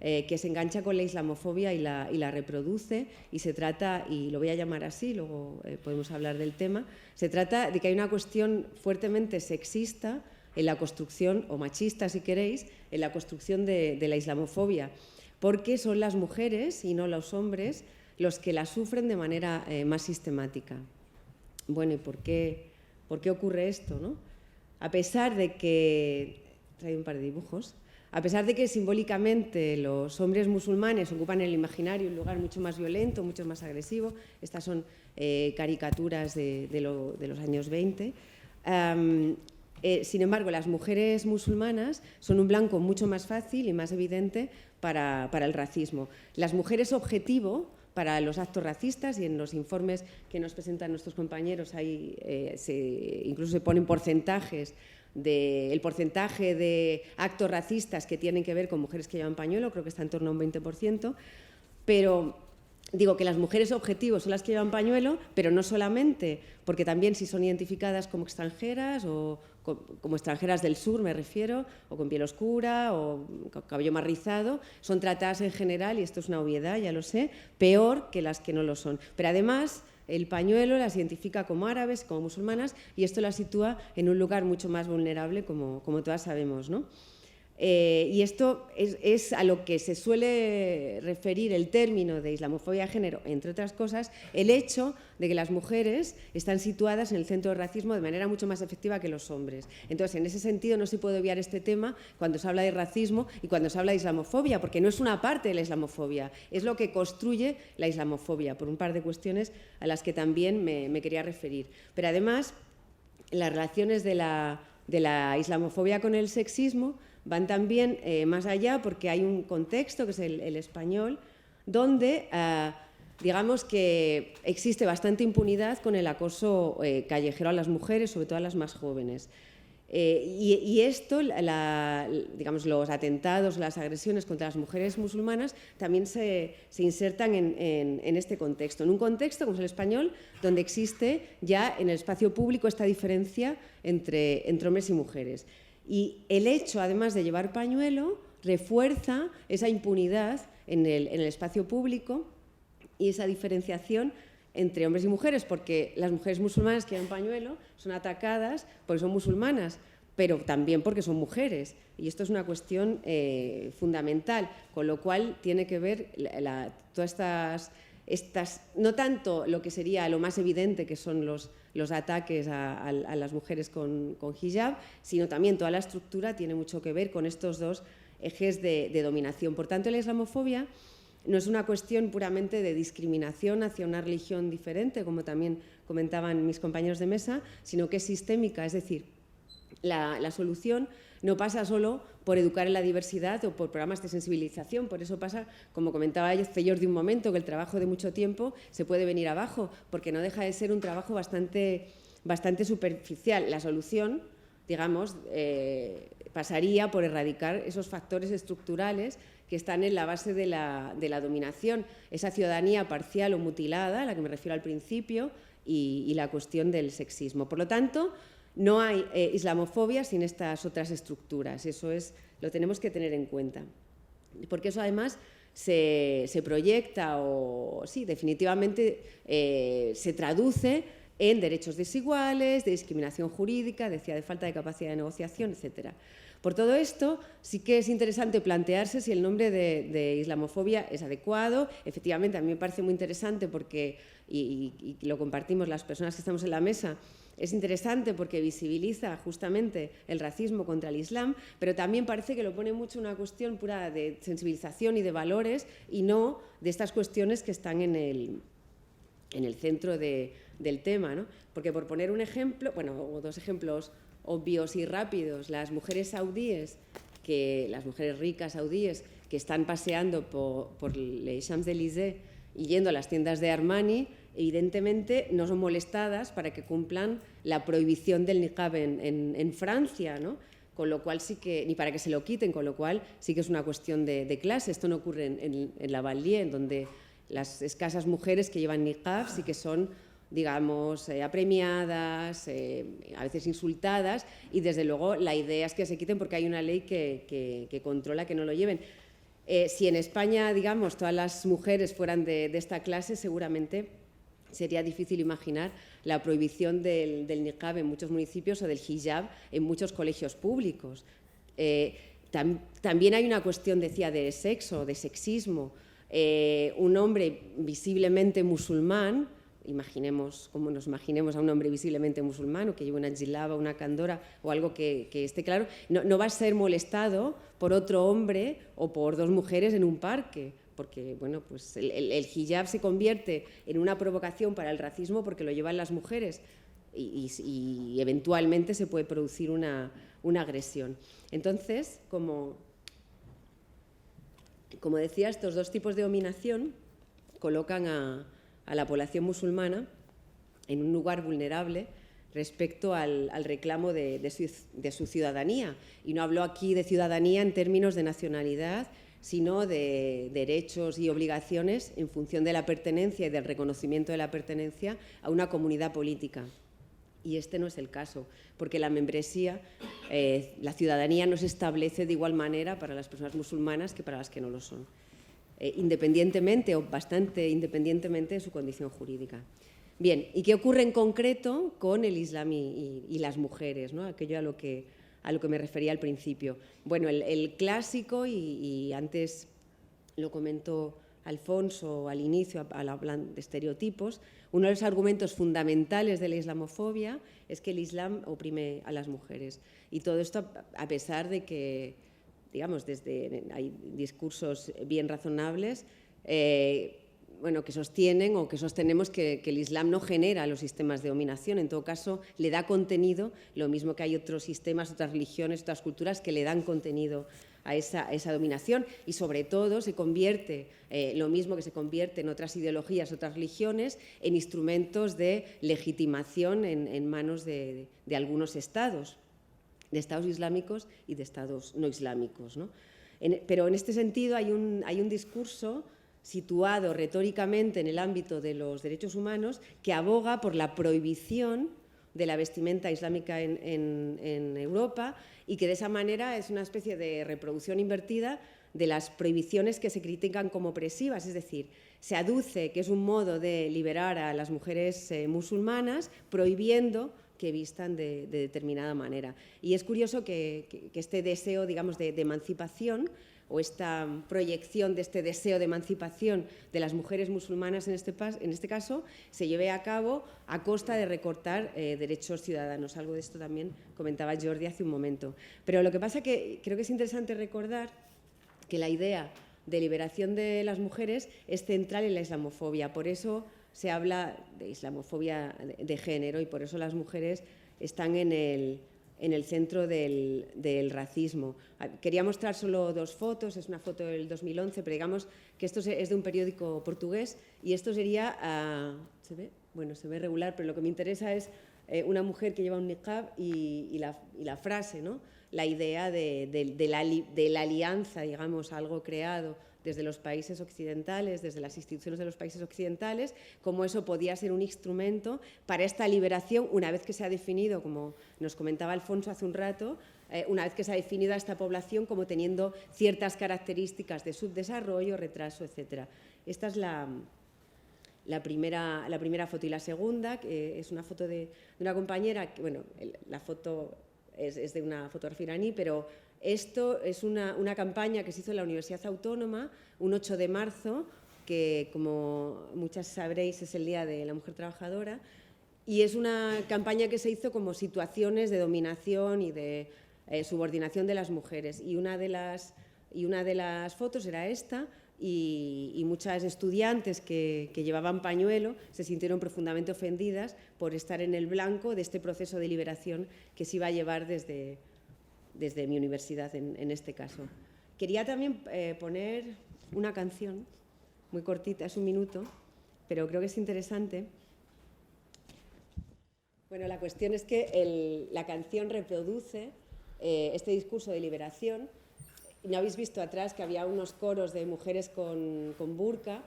que se engancha con la islamofobia y la reproduce, y se trata, y lo voy a llamar así, luego podemos hablar del tema, se trata de que hay una cuestión fuertemente sexista en la construcción, o machista si queréis, en la construcción de la islamofobia, porque son las mujeres y no los hombres los que la sufren de manera más sistemática. Bueno, ¿y por qué ocurre esto, no? A pesar de que... Traigo un par de dibujos. A pesar de que simbólicamente los hombres musulmanes ocupan en el imaginario un lugar mucho más violento, mucho más agresivo, estas son caricaturas de los años 20, sin embargo, las mujeres musulmanas son un blanco mucho más fácil y más evidente para el racismo. Las mujeres objetivo para los actos racistas, y en los informes que nos presentan nuestros compañeros ahí incluso se ponen porcentajes. El porcentaje de actos racistas que tienen que ver con mujeres que llevan pañuelo, creo que está en torno a un 20%, pero digo que las mujeres objetivos son las que llevan pañuelo, pero no solamente, porque también si son identificadas como extranjeras o como extranjeras del sur, me refiero, o con piel oscura o con cabello más rizado, son tratadas en general, y esto es una obviedad, ya lo sé, peor que las que no lo son. Pero además el pañuelo las identifica como árabes, como musulmanas, y esto las sitúa en un lugar mucho más vulnerable, como todas sabemos, ¿no? Y esto es a lo que se suele referir el término de islamofobia de género, entre otras cosas, el hecho de que las mujeres están situadas en el centro del racismo de manera mucho más efectiva que los hombres. Entonces, en ese sentido, no se puede obviar este tema cuando se habla de racismo y cuando se habla de islamofobia, porque no es una parte de la islamofobia, es lo que construye la islamofobia, por un par de cuestiones a las que también me quería referir. Pero además, las relaciones de la islamofobia con el sexismo van también más allá, porque hay un contexto, que es el español, donde digamos que existe bastante impunidad con el acoso callejero a las mujeres, sobre todo a las más jóvenes. Y esto, digamos, los atentados, las agresiones contra las mujeres musulmanas también se insertan en este contexto, en un contexto como es el español, donde existe ya en el espacio público esta diferencia entre hombres y mujeres. Y el hecho, además de llevar pañuelo, refuerza esa impunidad en el espacio público y esa diferenciación entre hombres y mujeres, porque las mujeres musulmanas que llevan pañuelo son atacadas porque son musulmanas, pero también porque son mujeres. Y esto es una cuestión fundamental, con lo cual tiene que ver todas estas, no tanto lo que sería lo más evidente, que son los ataques a las mujeres con hijab, sino también toda la estructura tiene mucho que ver con estos dos ejes de dominación. Por tanto, la islamofobia no es una cuestión puramente de discriminación hacia una religión diferente, como también comentaban mis compañeros de mesa, sino que es sistémica, es decir, la solución no pasa solo por educar en la diversidad o por programas de sensibilización, por eso pasa, como comentaba hace Jordi un momento, que el trabajo de mucho tiempo se puede venir abajo, porque no deja de ser un trabajo bastante superficial. La solución, digamos, pasaría por erradicar esos factores estructurales que están en la base de la dominación, esa ciudadanía parcial o mutilada, a la que me refiero al principio, y la cuestión del sexismo. Por lo tanto, no hay islamofobia sin estas otras estructuras, eso lo tenemos que tener en cuenta, porque eso además se proyecta o, sí, definitivamente se traduce en derechos desiguales, de discriminación jurídica, decía, de falta de capacidad de negociación, etcétera. Por todo esto, sí que es interesante plantearse si el nombre de islamofobia es adecuado. Efectivamente, a mí me parece muy interesante porque, y lo compartimos las personas que estamos en la mesa, es interesante porque visibiliza justamente el racismo contra el Islam, pero también parece que lo pone mucho una cuestión pura de sensibilización y de valores y no de estas cuestiones que están en el centro del tema, ¿no? Porque por poner un ejemplo, bueno, o dos ejemplos obvios y rápidos, las mujeres ricas saudíes que están paseando por les Champs-Élysées y yendo a las tiendas de Armani, evidentemente no son molestadas para que cumplan la prohibición del niqab en Francia, ¿no? Con lo cual sí que, ni para que se lo quiten, con lo cual sí que es una cuestión de clase. Esto no ocurre en la banlieue, en donde las escasas mujeres que llevan niqab sí que son, digamos, apremiadas, a veces insultadas, y desde luego la idea es que se quiten porque hay una ley que controla que no lo lleven. Si en España, digamos, todas las mujeres fueran de esta clase, seguramente sería difícil imaginar la prohibición del niqab en muchos municipios o del hijab en muchos colegios públicos. También hay una cuestión, decía, de sexo, de sexismo. Un hombre visiblemente musulmán, como nos imaginemos a un hombre visiblemente musulmán o que lleve una jilaba, una candora o algo que esté claro, no va a ser molestado por otro hombre o por dos mujeres en un parque, porque bueno, pues el hijab se convierte en una provocación para el racismo porque lo llevan las mujeres y eventualmente se puede producir una agresión. Entonces, como decía, estos dos tipos de dominación colocan a la población musulmana en un lugar vulnerable respecto al reclamo de su ciudadanía. Y no hablo aquí de ciudadanía en términos de nacionalidad, sino de derechos y obligaciones en función de la pertenencia y del reconocimiento de la pertenencia a una comunidad política. Y este no es el caso, porque la membresía, la ciudadanía no se establece de igual manera para las personas musulmanas que para las que no lo son, independientemente o bastante independientemente de su condición jurídica. Bien, ¿y qué ocurre en concreto con el Islam y las mujeres, ¿no? Aquello a lo que a lo que me refería al principio. Bueno, el clásico, y antes lo comentó Alfonso al inicio, al hablar de estereotipos, uno de los argumentos fundamentales de la islamofobia es que el Islam oprime a las mujeres. Y todo esto a pesar de que, digamos, hay discursos bien razonables que sostienen o que sostenemos que el Islam no genera los sistemas de dominación. En todo caso, le da contenido, lo mismo que hay otros sistemas, otras religiones, otras culturas que le dan contenido a esa dominación, y sobre todo se convierte, lo mismo que se convierte en otras ideologías, otras religiones, en instrumentos de legitimación en manos de algunos estados, de estados islámicos y de estados no islámicos, ¿no? Pero en este sentido hay un discurso situado retóricamente en el ámbito de los derechos humanos que aboga por la prohibición de la vestimenta islámica en Europa, y que de esa manera es una especie de reproducción invertida de las prohibiciones que se critican como opresivas. Es decir, se aduce que es un modo de liberar a las mujeres musulmanas prohibiendo que vistan de determinada manera. Y es curioso que este deseo, digamos, de emancipación, o esta proyección de este deseo de emancipación de las mujeres musulmanas en este caso, se lleve a cabo a costa de recortar derechos ciudadanos. Algo de esto también comentaba Jordi hace un momento. Pero lo que pasa que creo que es interesante recordar que la idea de liberación de las mujeres es central en la islamofobia. Por eso se habla de islamofobia de género, y por eso las mujeres están en el centro del racismo. Quería mostrar solo dos fotos, es una foto del 2011, pero digamos que esto es de un periódico portugués, y esto sería, ¿se ve? Bueno, se ve regular, pero lo que me interesa es una mujer que lleva un niqab y la frase, ¿no? La idea de la alianza, digamos, algo creado desde los países occidentales, desde las instituciones de los países occidentales, como eso podía ser un instrumento para esta liberación, una vez que se ha definido, como nos comentaba Alfonso hace un rato, una vez que se ha definido a esta población como teniendo ciertas características de subdesarrollo, retraso, etc. Esta es la primera foto. Y la segunda, que es una foto de una compañera, que, bueno, la foto es de una fotógrafa iraní, pero esto es una campaña que se hizo en la Universidad Autónoma un 8 de marzo, que, como muchas sabréis, es el Día de la Mujer Trabajadora, y es una campaña que se hizo como situaciones de dominación y de subordinación de las mujeres. Y una de las fotos era esta, y muchas estudiantes que llevaban pañuelo se sintieron profundamente ofendidas por estar en el blanco de este proceso de liberación que se iba a llevar desde mi universidad en este caso. Quería también poner una canción muy cortita, es un minuto, pero creo que es interesante. Bueno, la cuestión es que la canción reproduce este discurso de liberación. ¿No habéis visto atrás que había unos coros de mujeres con burka?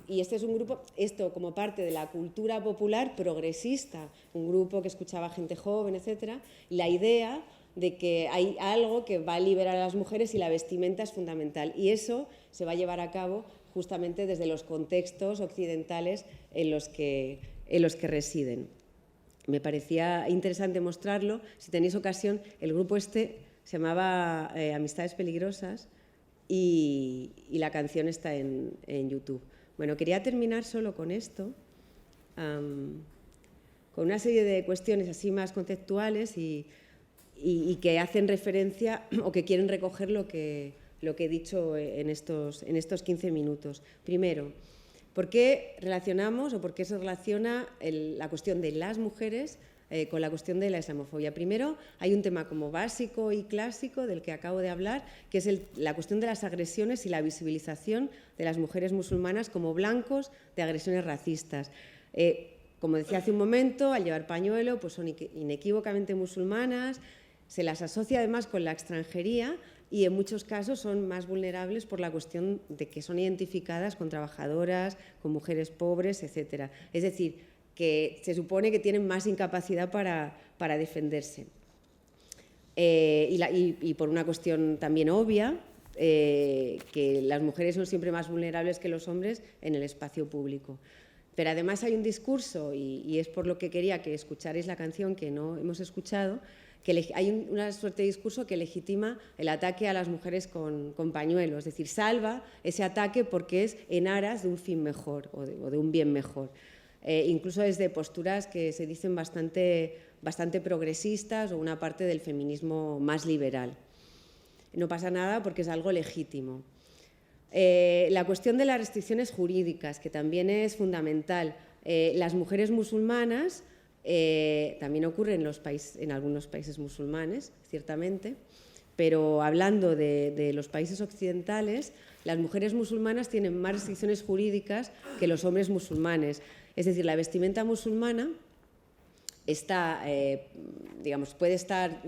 Y este es un grupo, esto como parte de la cultura popular progresista, un grupo que escuchaba gente joven, etc. La idea de que hay algo que va a liberar a las mujeres y la vestimenta es fundamental. Y eso se va a llevar a cabo justamente desde los contextos occidentales en los que residen. Me parecía interesante mostrarlo. Si tenéis ocasión, el grupo este se llamaba Amistades Peligrosas, y la canción está en YouTube. Bueno, quería terminar solo con esto, con una serie de cuestiones así más conceptuales y que hacen referencia o que quieren recoger lo que he dicho en estos 15 minutos. Primero, ¿por qué relacionamos o por qué se relaciona la cuestión de las mujeres con la cuestión de la islamofobia? Primero, hay un tema como básico y clásico del que acabo de hablar, que es la cuestión de las agresiones y la visibilización de las mujeres musulmanas como blancos de agresiones racistas. Como decía hace un momento, al llevar pañuelo, pues son inequívocamente musulmanas, se las asocia además con la extranjería, y en muchos casos son más vulnerables por la cuestión de que son identificadas con trabajadoras, con mujeres pobres, etc. Es decir, que se supone que tienen más incapacidad para defenderse. Y por una cuestión también obvia, que las mujeres son siempre más vulnerables que los hombres en el espacio público. Pero además hay un discurso, y es por lo que quería que escucharais la canción que no hemos escuchado, que hay una suerte de discurso que legitima el ataque a las mujeres con pañuelos, es decir, salva ese ataque porque es en aras de un fin mejor o de un bien mejor. Incluso desde posturas que se dicen bastante progresistas o una parte del feminismo más liberal. No pasa nada porque es algo legítimo. La cuestión de las restricciones jurídicas, que también es fundamental. Las mujeres musulmanas, también ocurre en algunos países musulmanes, ciertamente, pero hablando de los países occidentales, las mujeres musulmanas tienen más restricciones jurídicas que los hombres musulmanes. Es decir, la vestimenta musulmana está,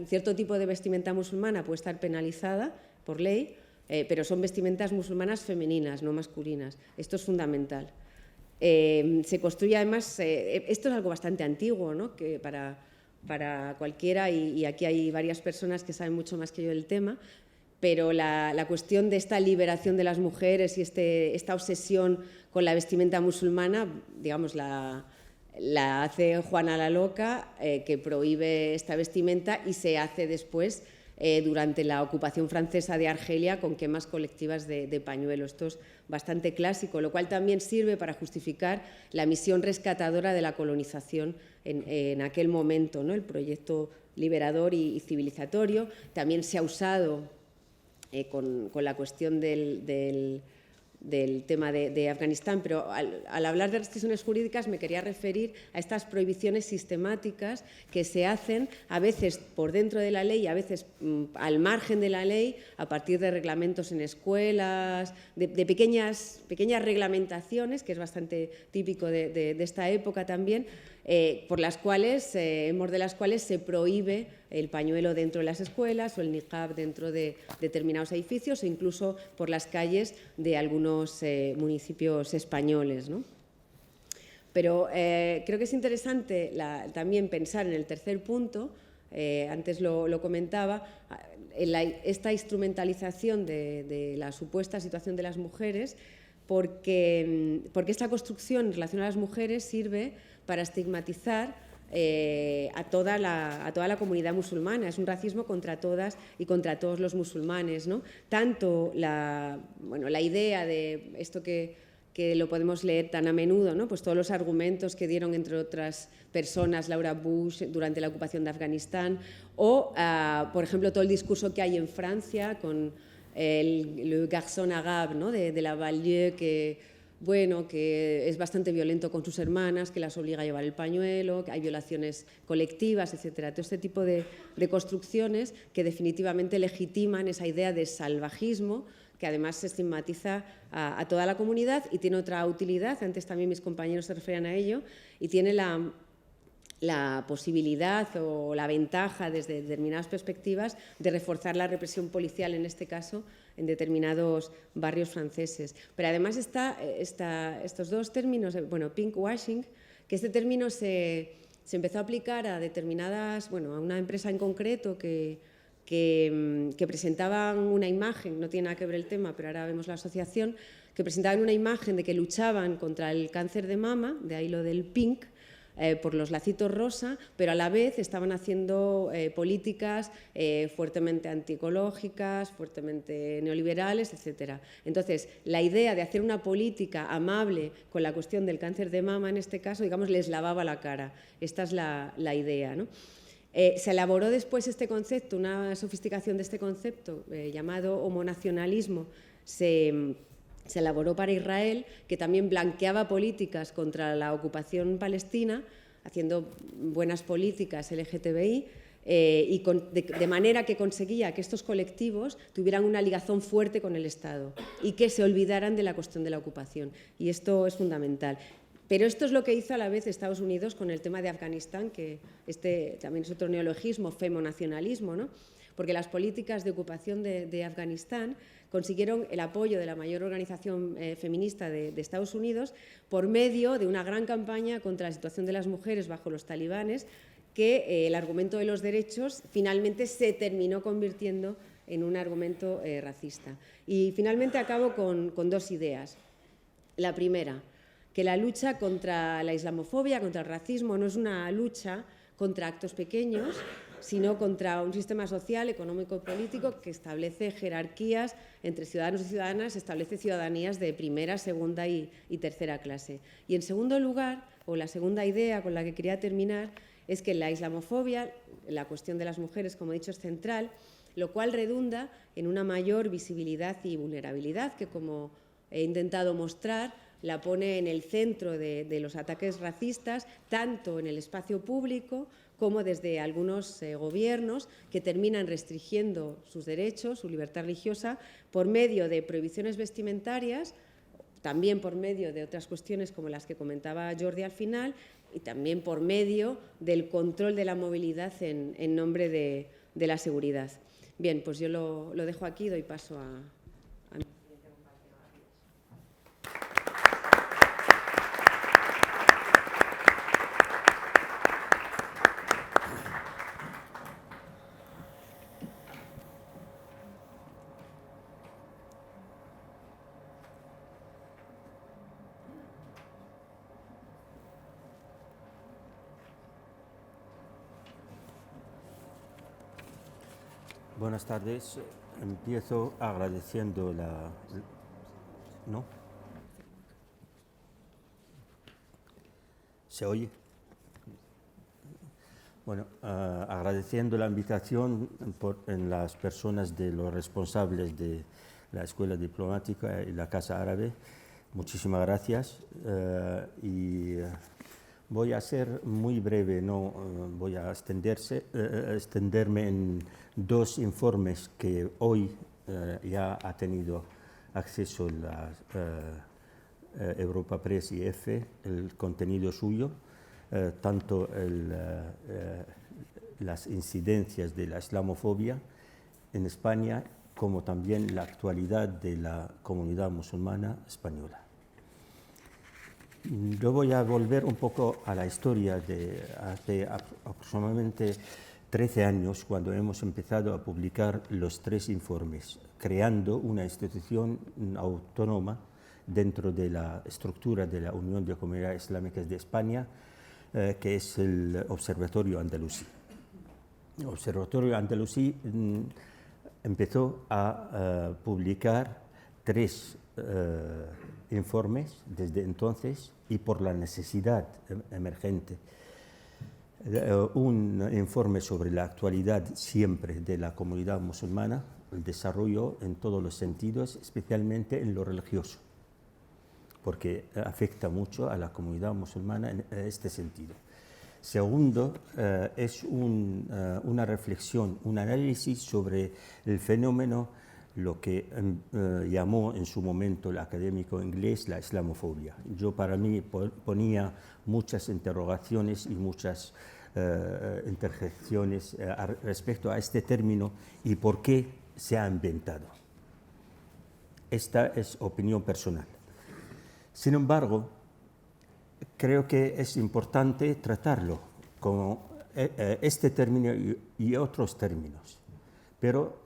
cierto tipo de vestimenta musulmana puede estar penalizada por ley, pero son vestimentas musulmanas femeninas, no masculinas. Esto es fundamental. Se construye además, esto es algo bastante antiguo, ¿no? Que para cualquiera, y aquí hay varias personas que saben mucho más que yo del tema, pero la cuestión de esta liberación de las mujeres y esta obsesión con la vestimenta musulmana, digamos, la hace Juana la Loca, que prohíbe esta vestimenta, y se hace después durante la ocupación francesa de Argelia con quemas colectivas de pañuelos. Esto es bastante clásico, lo cual también sirve para justificar la misión rescatadora de la colonización en aquel momento, ¿no? El proyecto liberador y civilizatorio. También se ha usado con la cuestión del tema de Afganistán, pero al hablar de restricciones jurídicas me quería referir a estas prohibiciones sistemáticas que se hacen a veces por dentro de la ley y a veces al margen de la ley, a partir de reglamentos en escuelas, de pequeñas reglamentaciones, que es bastante típico de esta época también, por las cuales, en de las cuales se prohíbe el pañuelo dentro de las escuelas o el niqab dentro de determinados edificios o incluso por las calles de algunos municipios españoles, ¿no? Pero creo que es interesante también pensar en el tercer punto, antes lo comentaba, esta instrumentalización de la supuesta situación de las mujeres, porque esta construcción en relación a las mujeres sirve para estigmatizar a toda la comunidad musulmana. Es un racismo contra todas y contra todos los musulmanes, ¿no? Tanto la idea de esto que lo podemos leer tan a menudo, ¿no? Pues todos los argumentos que dieron, entre otras personas, Laura Bush durante la ocupación de Afganistán, o, por ejemplo, todo el discurso que hay en Francia con el garçon arabe, ¿no? de la banlieue, que es bastante violento con sus hermanas, que las obliga a llevar el pañuelo, que hay violaciones colectivas, etcétera. Todo este tipo de construcciones que definitivamente legitiman esa idea de salvajismo, que además se estigmatiza a toda la comunidad y tiene otra utilidad. Antes también mis compañeros se referían a ello, y tiene la posibilidad o la ventaja desde determinadas perspectivas de reforzar la represión policial, en este caso, en determinados barrios franceses. Pero además estos dos términos, pinkwashing, que este término se empezó a aplicar a determinadas, a una empresa en concreto que presentaban una imagen, no tiene nada que ver el tema, pero ahora vemos la asociación, que presentaban una imagen de que luchaban contra el cáncer de mama, de ahí lo del pink, por los lacitos rosa, pero a la vez estaban haciendo políticas fuertemente antiecológicas, fuertemente neoliberales, etc. Entonces, la idea de hacer una política amable con la cuestión del cáncer de mama, en este caso, digamos, les lavaba la cara. Esta es la idea, ¿no? Se elaboró después este concepto, una sofisticación de este concepto llamado homonacionalismo, se elaboró para Israel, que también blanqueaba políticas contra la ocupación palestina, haciendo buenas políticas LGTBI, y de manera que conseguía que estos colectivos tuvieran una ligazón fuerte con el Estado y que se olvidaran de la cuestión de la ocupación. Y esto es fundamental. Pero esto es lo que hizo a la vez Estados Unidos con el tema de Afganistán, que también es otro neologismo, femonacionalismo, ¿no? Porque las políticas de ocupación de Afganistán consiguieron el apoyo de la mayor organización feminista de Estados Unidos por medio de una gran campaña contra la situación de las mujeres bajo los talibanes, que el argumento de los derechos finalmente se terminó convirtiendo en un argumento racista. Y finalmente acabo con dos ideas. La primera, que la lucha contra la islamofobia, contra el racismo, no es una lucha contra actos pequeños, sino contra un sistema social, económico y político que establece jerarquías entre ciudadanos y ciudadanas, establece ciudadanías de primera, segunda y tercera clase. Y en segundo lugar, o la segunda idea con la que quería terminar, es que la islamofobia, la cuestión de las mujeres, como he dicho, es central, lo cual redunda en una mayor visibilidad y vulnerabilidad que, como he intentado mostrar, la pone en el centro de los ataques racistas, tanto en el espacio público como desde algunos gobiernos que terminan restringiendo sus derechos, su libertad religiosa, por medio de prohibiciones vestimentarias, también por medio de otras cuestiones como las que comentaba Jordi al final, y también por medio del control de la movilidad en nombre de la seguridad. Bien, pues yo lo dejo aquí y doy paso a mi siguiente compañero. Buenas tardes. Empiezo agradeciendo ¿No? ¿Se oye? Bueno, agradeciendo la invitación en las personas de los responsables de la Escuela Diplomática y la Casa Árabe. Muchísimas gracias. Voy a ser muy breve, no voy a extenderme en dos informes que hoy ya ha tenido acceso la Europa Press y EFE, el contenido suyo, tanto las incidencias de la islamofobia en España como también la actualidad de la comunidad musulmana española. Yo voy a volver un poco a la historia de hace aproximadamente 13 años, cuando hemos empezado a publicar los 3 informes, creando una institución autónoma dentro de la estructura de la Unión de Comunidades Islámicas de España, que es el Observatorio Andalusí. El Observatorio Andalusí empezó a publicar 3 informes desde entonces, y por la necesidad emergente. Un informe sobre la actualidad siempre de la comunidad musulmana, el desarrollo en todos los sentidos, especialmente en lo religioso, porque afecta mucho a la comunidad musulmana en este sentido. Segundo, es una reflexión, un análisis sobre el fenómeno, lo que llamó en su momento el académico inglés la islamofobia. Yo para mí ponía muchas interrogaciones y muchas interjecciones respecto a este término y por qué se ha inventado. Esta es opinión personal. Sin embargo, creo que es importante tratarlo como este término y otros términos, pero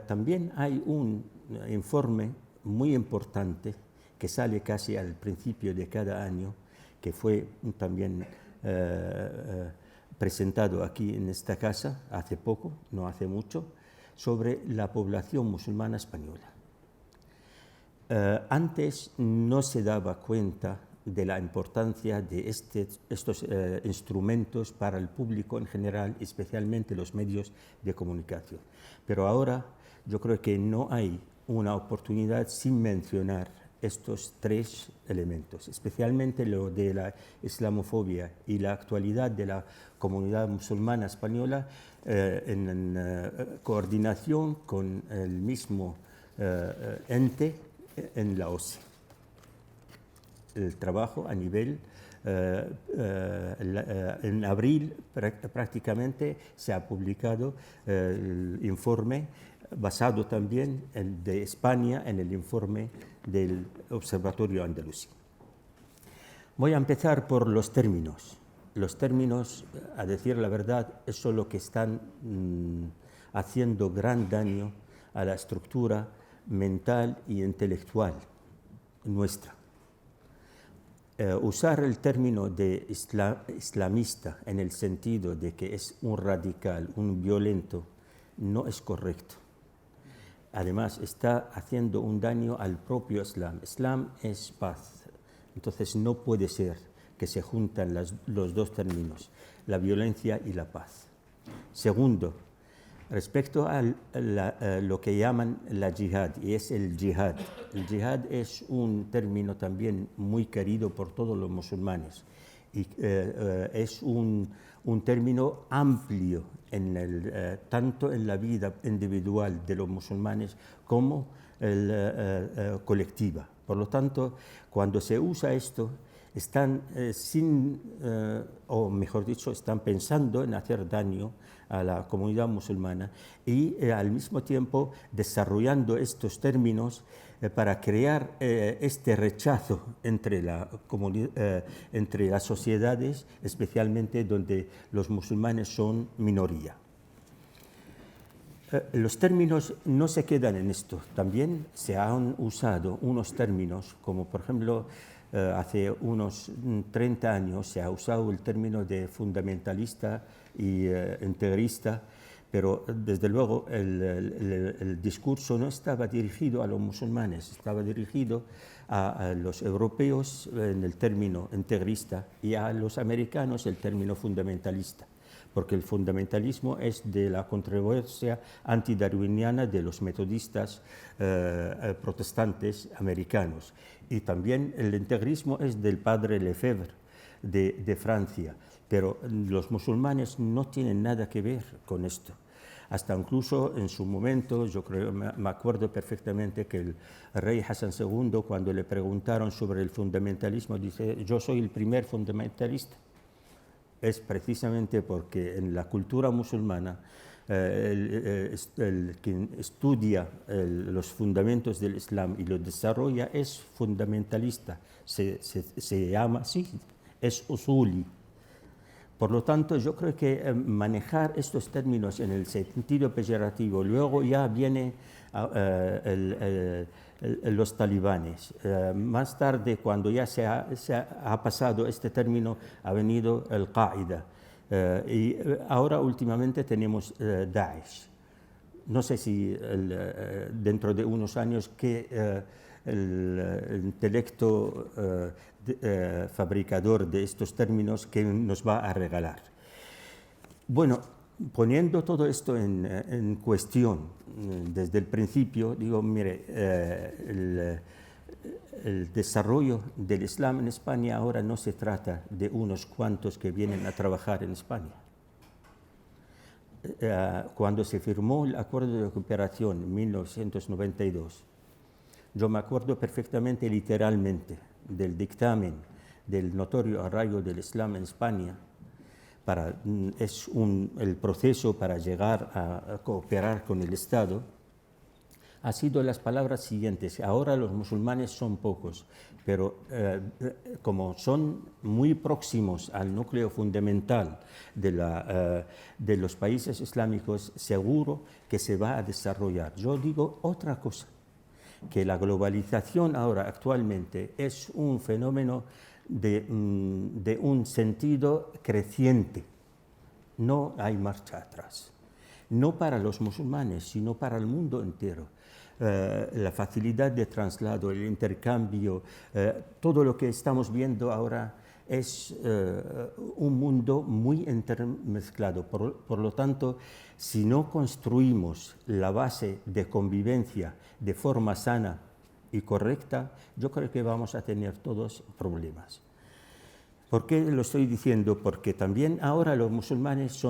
también hay un informe muy importante que sale casi al principio de cada año, que fue también presentado aquí en esta casa hace poco, no hace mucho, sobre la población musulmana española. Antes no se daba cuenta de la importancia de estos instrumentos para el público en general, especialmente los medios de comunicación. Pero ahora yo creo que no hay una oportunidad sin mencionar estos 3 elementos, especialmente lo de la islamofobia y la actualidad de la comunidad musulmana española en coordinación con el mismo ente en la OSCE. El trabajo a nivel, en abril prácticamente se ha publicado el informe basado también de España en el informe del Observatorio Andalusí. Voy a empezar por los términos. Los términos, a decir la verdad, son lo que están haciendo gran daño a la estructura mental y intelectual nuestra. usar el término de islamista en el sentido de que es un radical, un violento, no es correcto. Además, está haciendo un daño al propio Islam. Islam es paz. Entonces, no puede ser que se juntan los dos términos, la violencia y la paz. Segundo, respecto a lo que llaman la yihad, y es el yihad. El yihad es un término también muy querido por todos los musulmanes. Y es un término amplio tanto en la vida individual de los musulmanes como colectiva. Por lo tanto, cuando se usa esto, están o mejor dicho, están pensando en hacer daño a la comunidad musulmana y al mismo tiempo desarrollando estos términos para crear este rechazo entre las sociedades, especialmente donde los musulmanes son minoría. Los términos no se quedan en esto, también se han usado unos términos como por ejemplo hace unos 30 años se ha usado el término de fundamentalista y integrista, pero desde luego el discurso no estaba dirigido a los musulmanes, estaba dirigido a los europeos en el término integrista y a los americanos el término fundamentalista, porque el fundamentalismo es de la controversia antidarwiniana de los metodistas protestantes americanos, y también el integrismo es del padre Lefebvre de Francia, pero los musulmanes no tienen nada que ver con esto. Hasta incluso en su momento, yo creo, me acuerdo perfectamente que el rey Hassan II, cuando le preguntaron sobre el fundamentalismo, dice: yo soy el primer fundamentalista. Es precisamente porque en la cultura musulmana quien estudia los fundamentos del Islam y los desarrolla es fundamentalista, se llama así, es usuli. Por lo tanto, yo creo que manejar estos términos en el sentido peyorativo, luego ya viene los talibanes. Más tarde, cuando ya se ha pasado este término, ha venido el Qaeda. Y ahora últimamente tenemos Daesh. No sé si dentro de unos años el intelecto fabricador de estos términos que nos va a regalar. Bueno, poniendo todo esto en cuestión desde el principio, digo, mire, el desarrollo del Islam en España ahora no se trata de unos cuantos que vienen a trabajar en España. Cuando se firmó el Acuerdo de Cooperación en 1992, yo me acuerdo perfectamente, literalmente, del dictamen del notorio arraigo del Islam en España. El proceso para llegar a cooperar con el Estado ha sido las palabras siguientes: ahora los musulmanes son pocos, pero como son muy próximos al núcleo fundamental de los países islámicos, seguro que se va a desarrollar. Yo digo otra cosa, que la globalización ahora actualmente es un fenómeno de un sentido creciente. No hay marcha atrás, no para los musulmanes, sino para el mundo entero. La facilidad de traslado, el intercambio, todo lo que estamos viendo ahora es un mundo muy intermezclado. Por lo tanto, si no construimos la base de convivencia de forma sana y correcta, yo creo que vamos a tener todos problemas. ¿Por qué lo estoy diciendo? Porque también ahora los musulmanes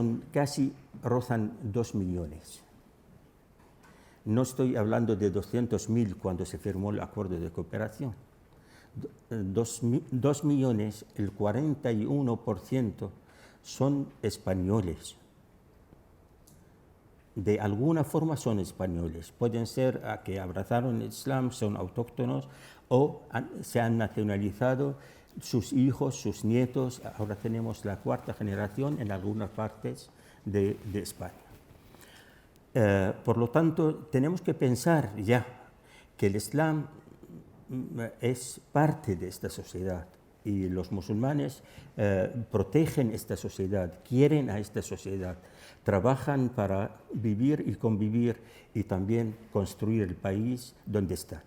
rozan 2 millones. No estoy hablando de 200.000 cuando se firmó el acuerdo de cooperación. 2 millones, el 41% son españoles. De alguna forma son españoles. Pueden ser que abrazaron el Islam, son autóctonos o se han nacionalizado, sus hijos, sus nietos. Ahora tenemos la 4ª generación en algunas partes de España. Por lo tanto, tenemos que pensar ya que el Islam es parte de esta sociedad y los musulmanes protegen esta sociedad, quieren a esta sociedad, trabajan para vivir y convivir y también construir el país donde están.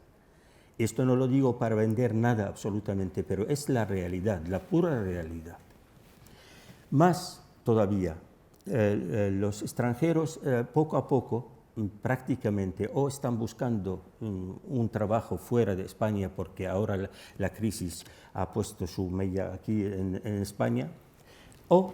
Esto no lo digo para vender nada absolutamente, pero es la realidad, la pura realidad. Más todavía, los extranjeros poco a poco prácticamente o están buscando un trabajo fuera de España porque ahora la crisis ha puesto su mella aquí en España, o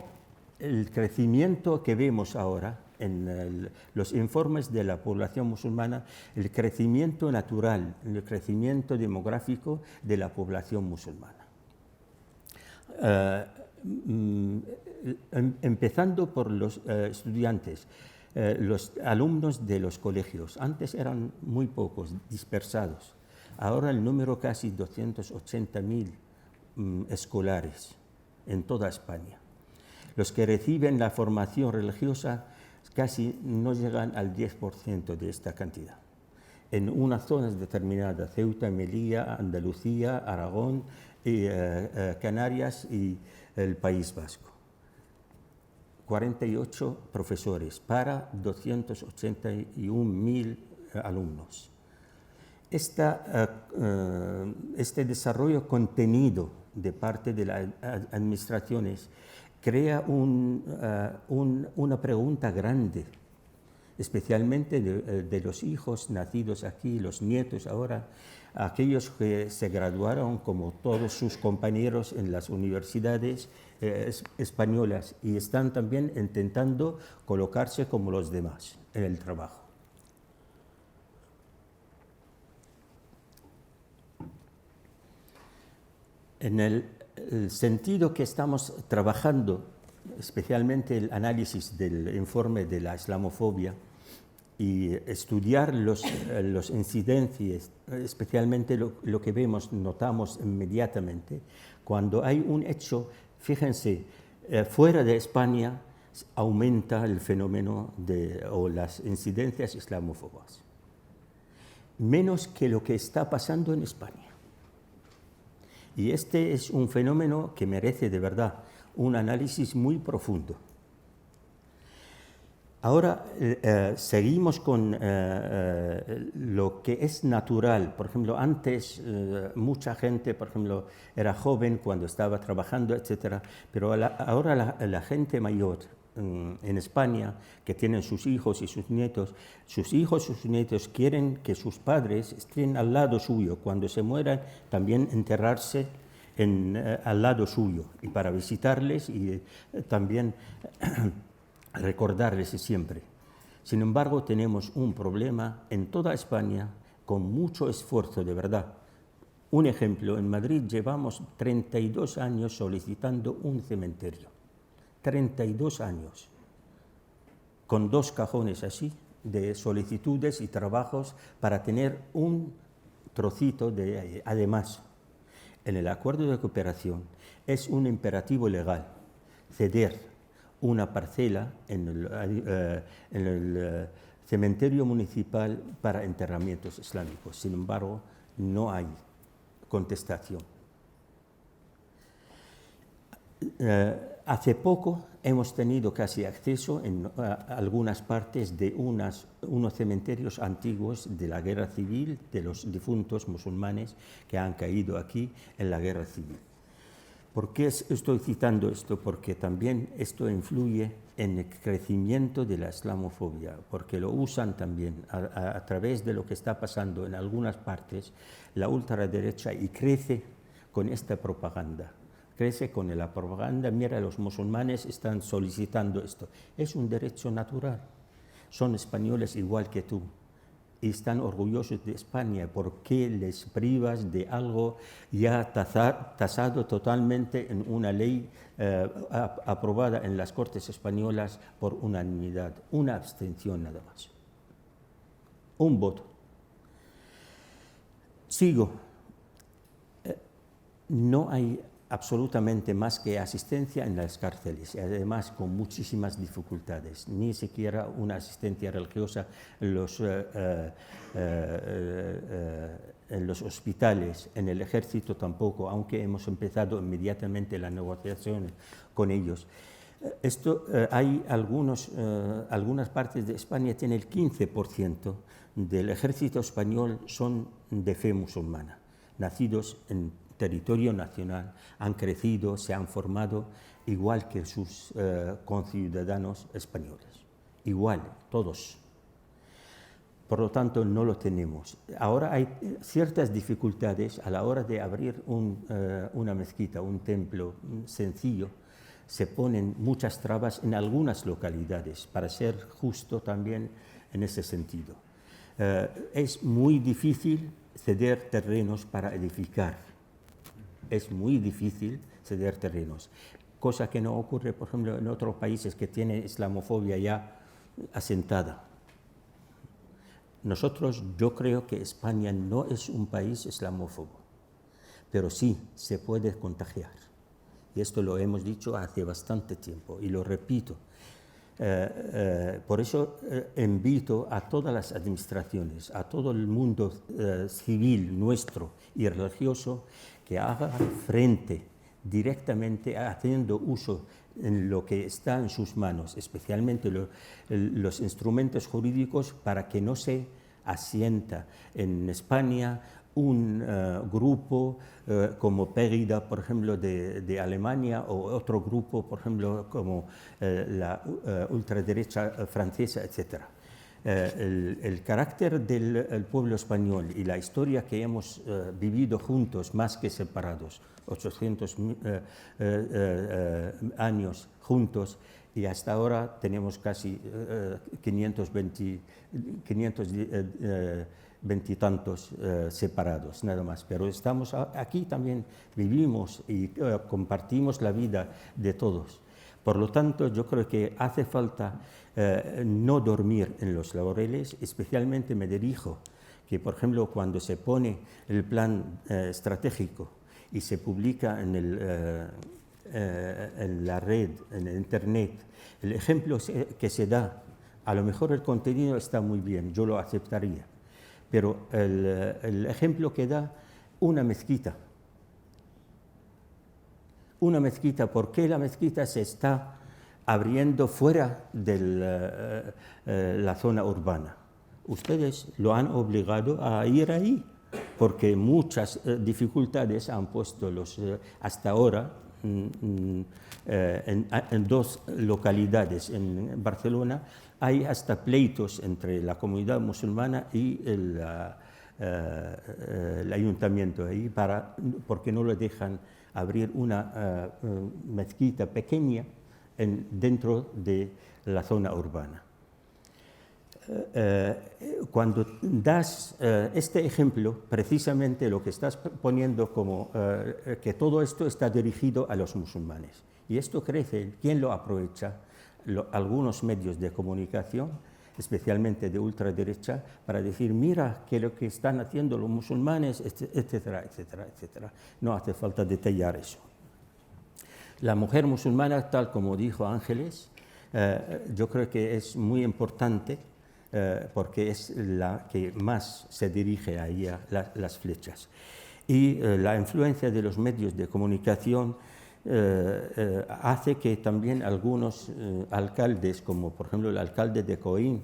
el crecimiento que vemos ahora en los informes de la población musulmana, el crecimiento natural, el crecimiento demográfico de la población musulmana. Empezando por los estudiantes, los alumnos de los colegios. Antes eran muy pocos, dispersados. Ahora el número casi 280.000 escolares en toda España. Los que reciben la formación religiosa casi no llegan al 10% de esta cantidad. En unas zonas determinadas, Ceuta, Melilla, Andalucía, Aragón, Canarias y el País Vasco. 48 profesores para 281.000 alumnos. Este desarrollo contenido de parte de las administraciones crea una pregunta grande, especialmente de los hijos nacidos aquí, los nietos ahora, aquellos que se graduaron como todos sus compañeros en las universidades españolas y están también intentando colocarse como los demás en el trabajo. En el sentido que estamos trabajando, especialmente el análisis del informe de la islamofobia y estudiar los incidencias, especialmente lo que vemos, notamos inmediatamente, cuando hay un hecho, fíjense, fuera de España aumenta el fenómeno o las incidencias islamófobas, menos que lo que está pasando en España. Y este es un fenómeno que merece de verdad un análisis muy profundo. Ahora seguimos con lo que es natural. Por ejemplo, antes mucha gente, por ejemplo, era joven cuando estaba trabajando, etc. Pero ahora la gente mayor en España, que tienen sus hijos y sus nietos quieren que sus padres estén al lado suyo. Cuando se mueran, también enterrarse al lado suyo y para visitarles y también recordarles siempre. Sin embargo, tenemos un problema en toda España con mucho esfuerzo, de verdad. Un ejemplo, en Madrid llevamos 32 años solicitando un cementerio. 32 años, con 2 cajones así de solicitudes y trabajos para tener un trocito de... Además, en el acuerdo de cooperación es un imperativo legal ceder una parcela en el cementerio municipal para enterramientos islámicos. Sin embargo, no hay contestación. Hace poco hemos tenido casi acceso en algunas partes de unos cementerios antiguos de la guerra civil, de los difuntos musulmanes que han caído aquí en la guerra civil. ¿Por qué estoy citando esto? Porque también esto influye en el crecimiento de la islamofobia, porque lo usan también a través de lo que está pasando en algunas partes, la ultraderecha, y crece con esta propaganda. Crece con la propaganda, mira, los musulmanes están solicitando esto. Es un derecho natural. Son españoles igual que tú y están orgullosos de España. ¿Por qué les privas de algo ya tasado totalmente en una ley aprobada en las Cortes españolas por unanimidad? Una abstención nada más. Un voto. Sigo. No hay absolutamente más que asistencia en las cárceles, y además con muchísimas dificultades, ni siquiera una asistencia religiosa. en los hospitales, en el ejército tampoco, aunque hemos empezado inmediatamente las negociaciones con ellos. Hay algunas partes de España tiene el 15% del ejército español son de fe musulmana, nacidos en territorio nacional, han crecido, se han formado igual que sus conciudadanos españoles, igual, todos. Por lo tanto, no lo tenemos. Ahora hay ciertas dificultades a la hora de abrir una mezquita, un templo sencillo. Se ponen muchas trabas en algunas localidades, para ser justo también en ese sentido. Es muy difícil ceder terrenos para edificar. Es muy difícil ceder terrenos, cosa que no ocurre, por ejemplo, en otros países que tienen islamofobia ya asentada. Yo creo que España no es un país islamófobo, pero sí se puede contagiar. Y esto lo hemos dicho hace bastante tiempo y lo repito. Por eso invito a todas las administraciones, a todo el mundo civil nuestro y religioso, que haga frente directamente haciendo uso en lo que está en sus manos, especialmente los instrumentos jurídicos, para que no se asienta en España un grupo como Pegida, por ejemplo, de Alemania, o otro grupo, por ejemplo, como la ultraderecha francesa, etc. El carácter del pueblo español y la historia que hemos vivido juntos, más que separados, 800 años juntos, y hasta ahora tenemos casi 520 y tantos separados, nada más. Pero estamos aquí también, vivimos y compartimos la vida de todos. Por lo tanto, yo creo que hace falta no dormir en los laureles. Especialmente me dirijo que, por ejemplo, cuando se pone el plan estratégico y se publica en la red, en el Internet, el ejemplo que se da, a lo mejor el contenido está muy bien, yo lo aceptaría, pero el ejemplo que da una mezquita. Una mezquita, ¿por qué la mezquita se está abriendo fuera de la zona urbana? Ustedes lo han obligado a ir ahí, porque muchas dificultades han puesto hasta ahora en dos localidades en Barcelona. Hay hasta pleitos entre la comunidad musulmana y el ayuntamiento ahí, porque no le dejan abrir una mezquita pequeña dentro de la zona urbana. Cuando das este ejemplo, precisamente lo que estás poniendo como que todo esto está dirigido a los musulmanes. Y esto crece. ¿Quién lo aprovecha? Algunos medios de comunicación, especialmente de ultraderecha, para decir, mira que lo que están haciendo los musulmanes, etcétera, etcétera, etcétera. No hace falta detallar eso. La mujer musulmana, tal como dijo Ángeles, yo creo que es muy importante, porque es la que más se dirige a ella las flechas. Y la influencia de los medios de comunicación hace que también algunos alcaldes, como por ejemplo el alcalde de Coín,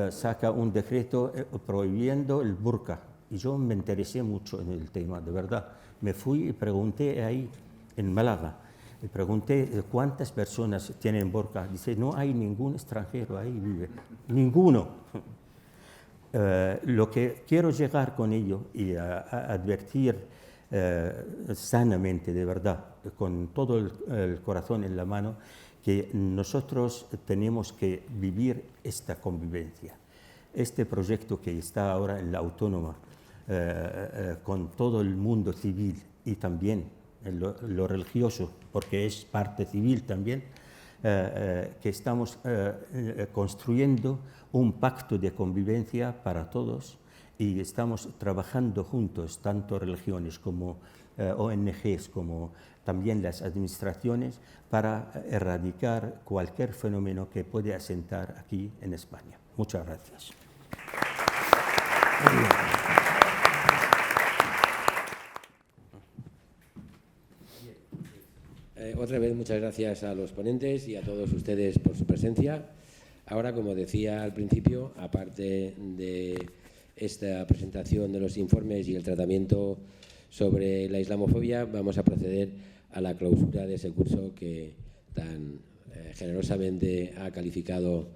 saca un decreto prohibiendo el burka. Y yo me interesé mucho en el tema, de verdad. Me fui y pregunté ahí, en Málaga, y pregunté cuántas personas tienen burka. Dice, no hay ningún extranjero ahí, vive. Ninguno. Lo que quiero llegar con ello y advertir sanamente, de verdad, con todo el corazón en la mano, que nosotros tenemos que vivir esta convivencia. Este proyecto que está ahora en la Autónoma, con todo el mundo civil y también lo religioso, porque es parte civil también, que estamos construyendo un pacto de convivencia para todos, y estamos trabajando juntos, tanto religiones como ONGs, como también las administraciones, para erradicar cualquier fenómeno que puede asentar aquí en España. Muchas gracias. Otra vez muchas gracias a los ponentes y a todos ustedes por su presencia. Ahora, como decía al principio, aparte de esta presentación de los informes y el tratamiento sobre la islamofobia, vamos a proceder a la clausura de ese curso que tan generosamente ha calificado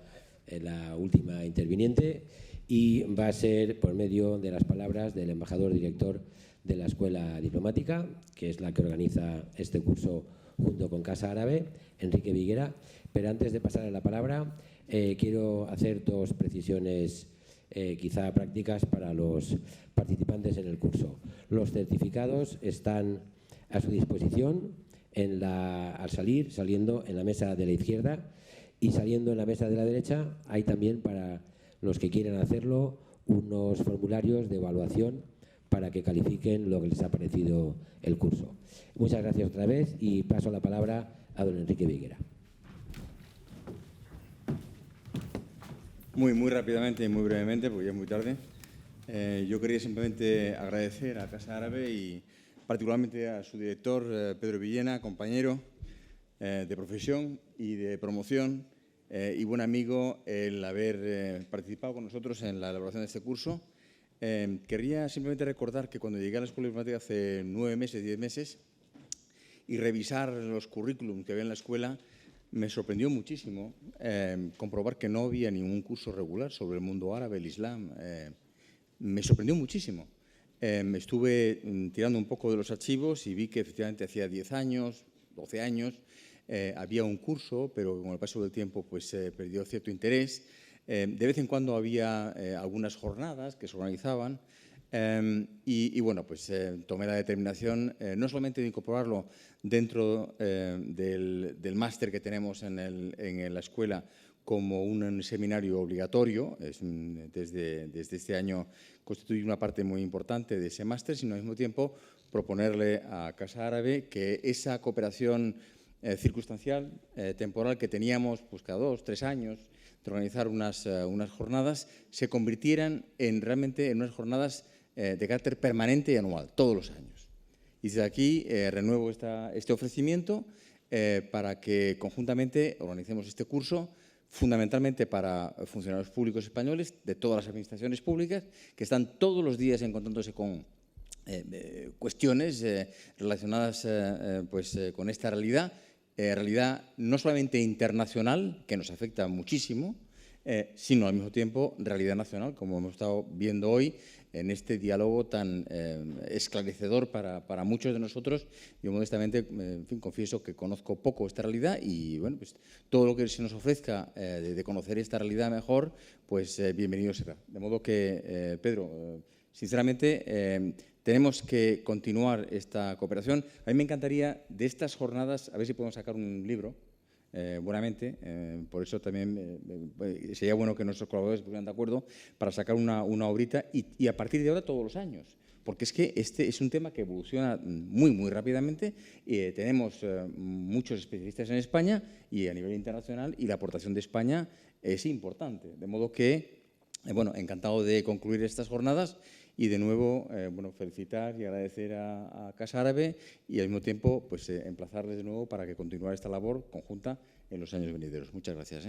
la última interviniente, y va a ser por medio de las palabras del embajador director de la Escuela Diplomática, que es la que organiza este curso junto con Casa Árabe, Enrique Viguera. Pero antes de pasar a la palabra, quiero hacer dos precisiones quizá prácticas para los participantes en el curso. Los certificados están a su disposición al salir, saliendo en la mesa de la izquierda, y saliendo en la mesa de la derecha hay también, para los que quieran hacerlo, unos formularios de evaluación para que califiquen lo que les ha parecido el curso. Muchas gracias otra vez y paso la palabra a don Enrique Viguera. Muy rápidamente y muy brevemente, porque ya es muy tarde. Yo quería simplemente agradecer a Casa Árabe y particularmente a su director, Pedro Villena, compañero de profesión y de promoción y buen amigo, el haber participado con nosotros en la elaboración de este curso. Querría simplemente recordar que cuando llegué a la Escuela Diplomática hace 9 meses, 10 meses, y revisar los currículums que había en la escuela, me sorprendió muchísimo comprobar que no había ningún curso regular sobre el mundo árabe, el Islam. Me sorprendió muchísimo. Me estuve tirando un poco de los archivos y vi que efectivamente hacía 10 años, 12 años, había un curso, pero con el paso del tiempo pues perdió cierto interés. De vez en cuando había algunas jornadas que se organizaban y bueno, pues tomé la determinación no solamente de incorporarlo dentro del máster que tenemos en la escuela como un seminario obligatorio, desde este año constituye una parte muy importante de ese máster, sino al mismo tiempo proponerle a Casa Árabe que esa cooperación circunstancial, temporal, que teníamos pues cada 2 o 3 años, de organizar unas jornadas, se convirtieran realmente en unas jornadas de carácter permanente y anual, todos los años. Y desde aquí renuevo este ofrecimiento para que conjuntamente organicemos este curso, fundamentalmente para funcionarios públicos españoles de todas las administraciones públicas, que están todos los días encontrándose con cuestiones relacionadas con esta realidad no solamente internacional, que nos afecta muchísimo, sino al mismo tiempo realidad nacional, como hemos estado viendo hoy en este diálogo tan esclarecedor para muchos de nosotros. Yo modestamente, en fin, confieso que conozco poco esta realidad y bueno, pues todo lo que se nos ofrezca de conocer esta realidad mejor, pues bienvenido será. De modo que, Pedro, sinceramente, tenemos que continuar esta cooperación. A mí me encantaría de estas jornadas, a ver si podemos sacar un libro, buenamente, por eso también sería bueno que nuestros colaboradores estuvieran de acuerdo para sacar una obrita y a partir de ahora todos los años, porque es que este es un tema que evoluciona muy rápidamente. Tenemos muchos especialistas en España y a nivel internacional, y la aportación de España es importante, de modo que, bueno, encantado de concluir estas jornadas. Y de nuevo, bueno, felicitar y agradecer a Casa Árabe y al mismo tiempo pues, emplazarles de nuevo para que continúe esta labor conjunta en los años venideros. Muchas gracias.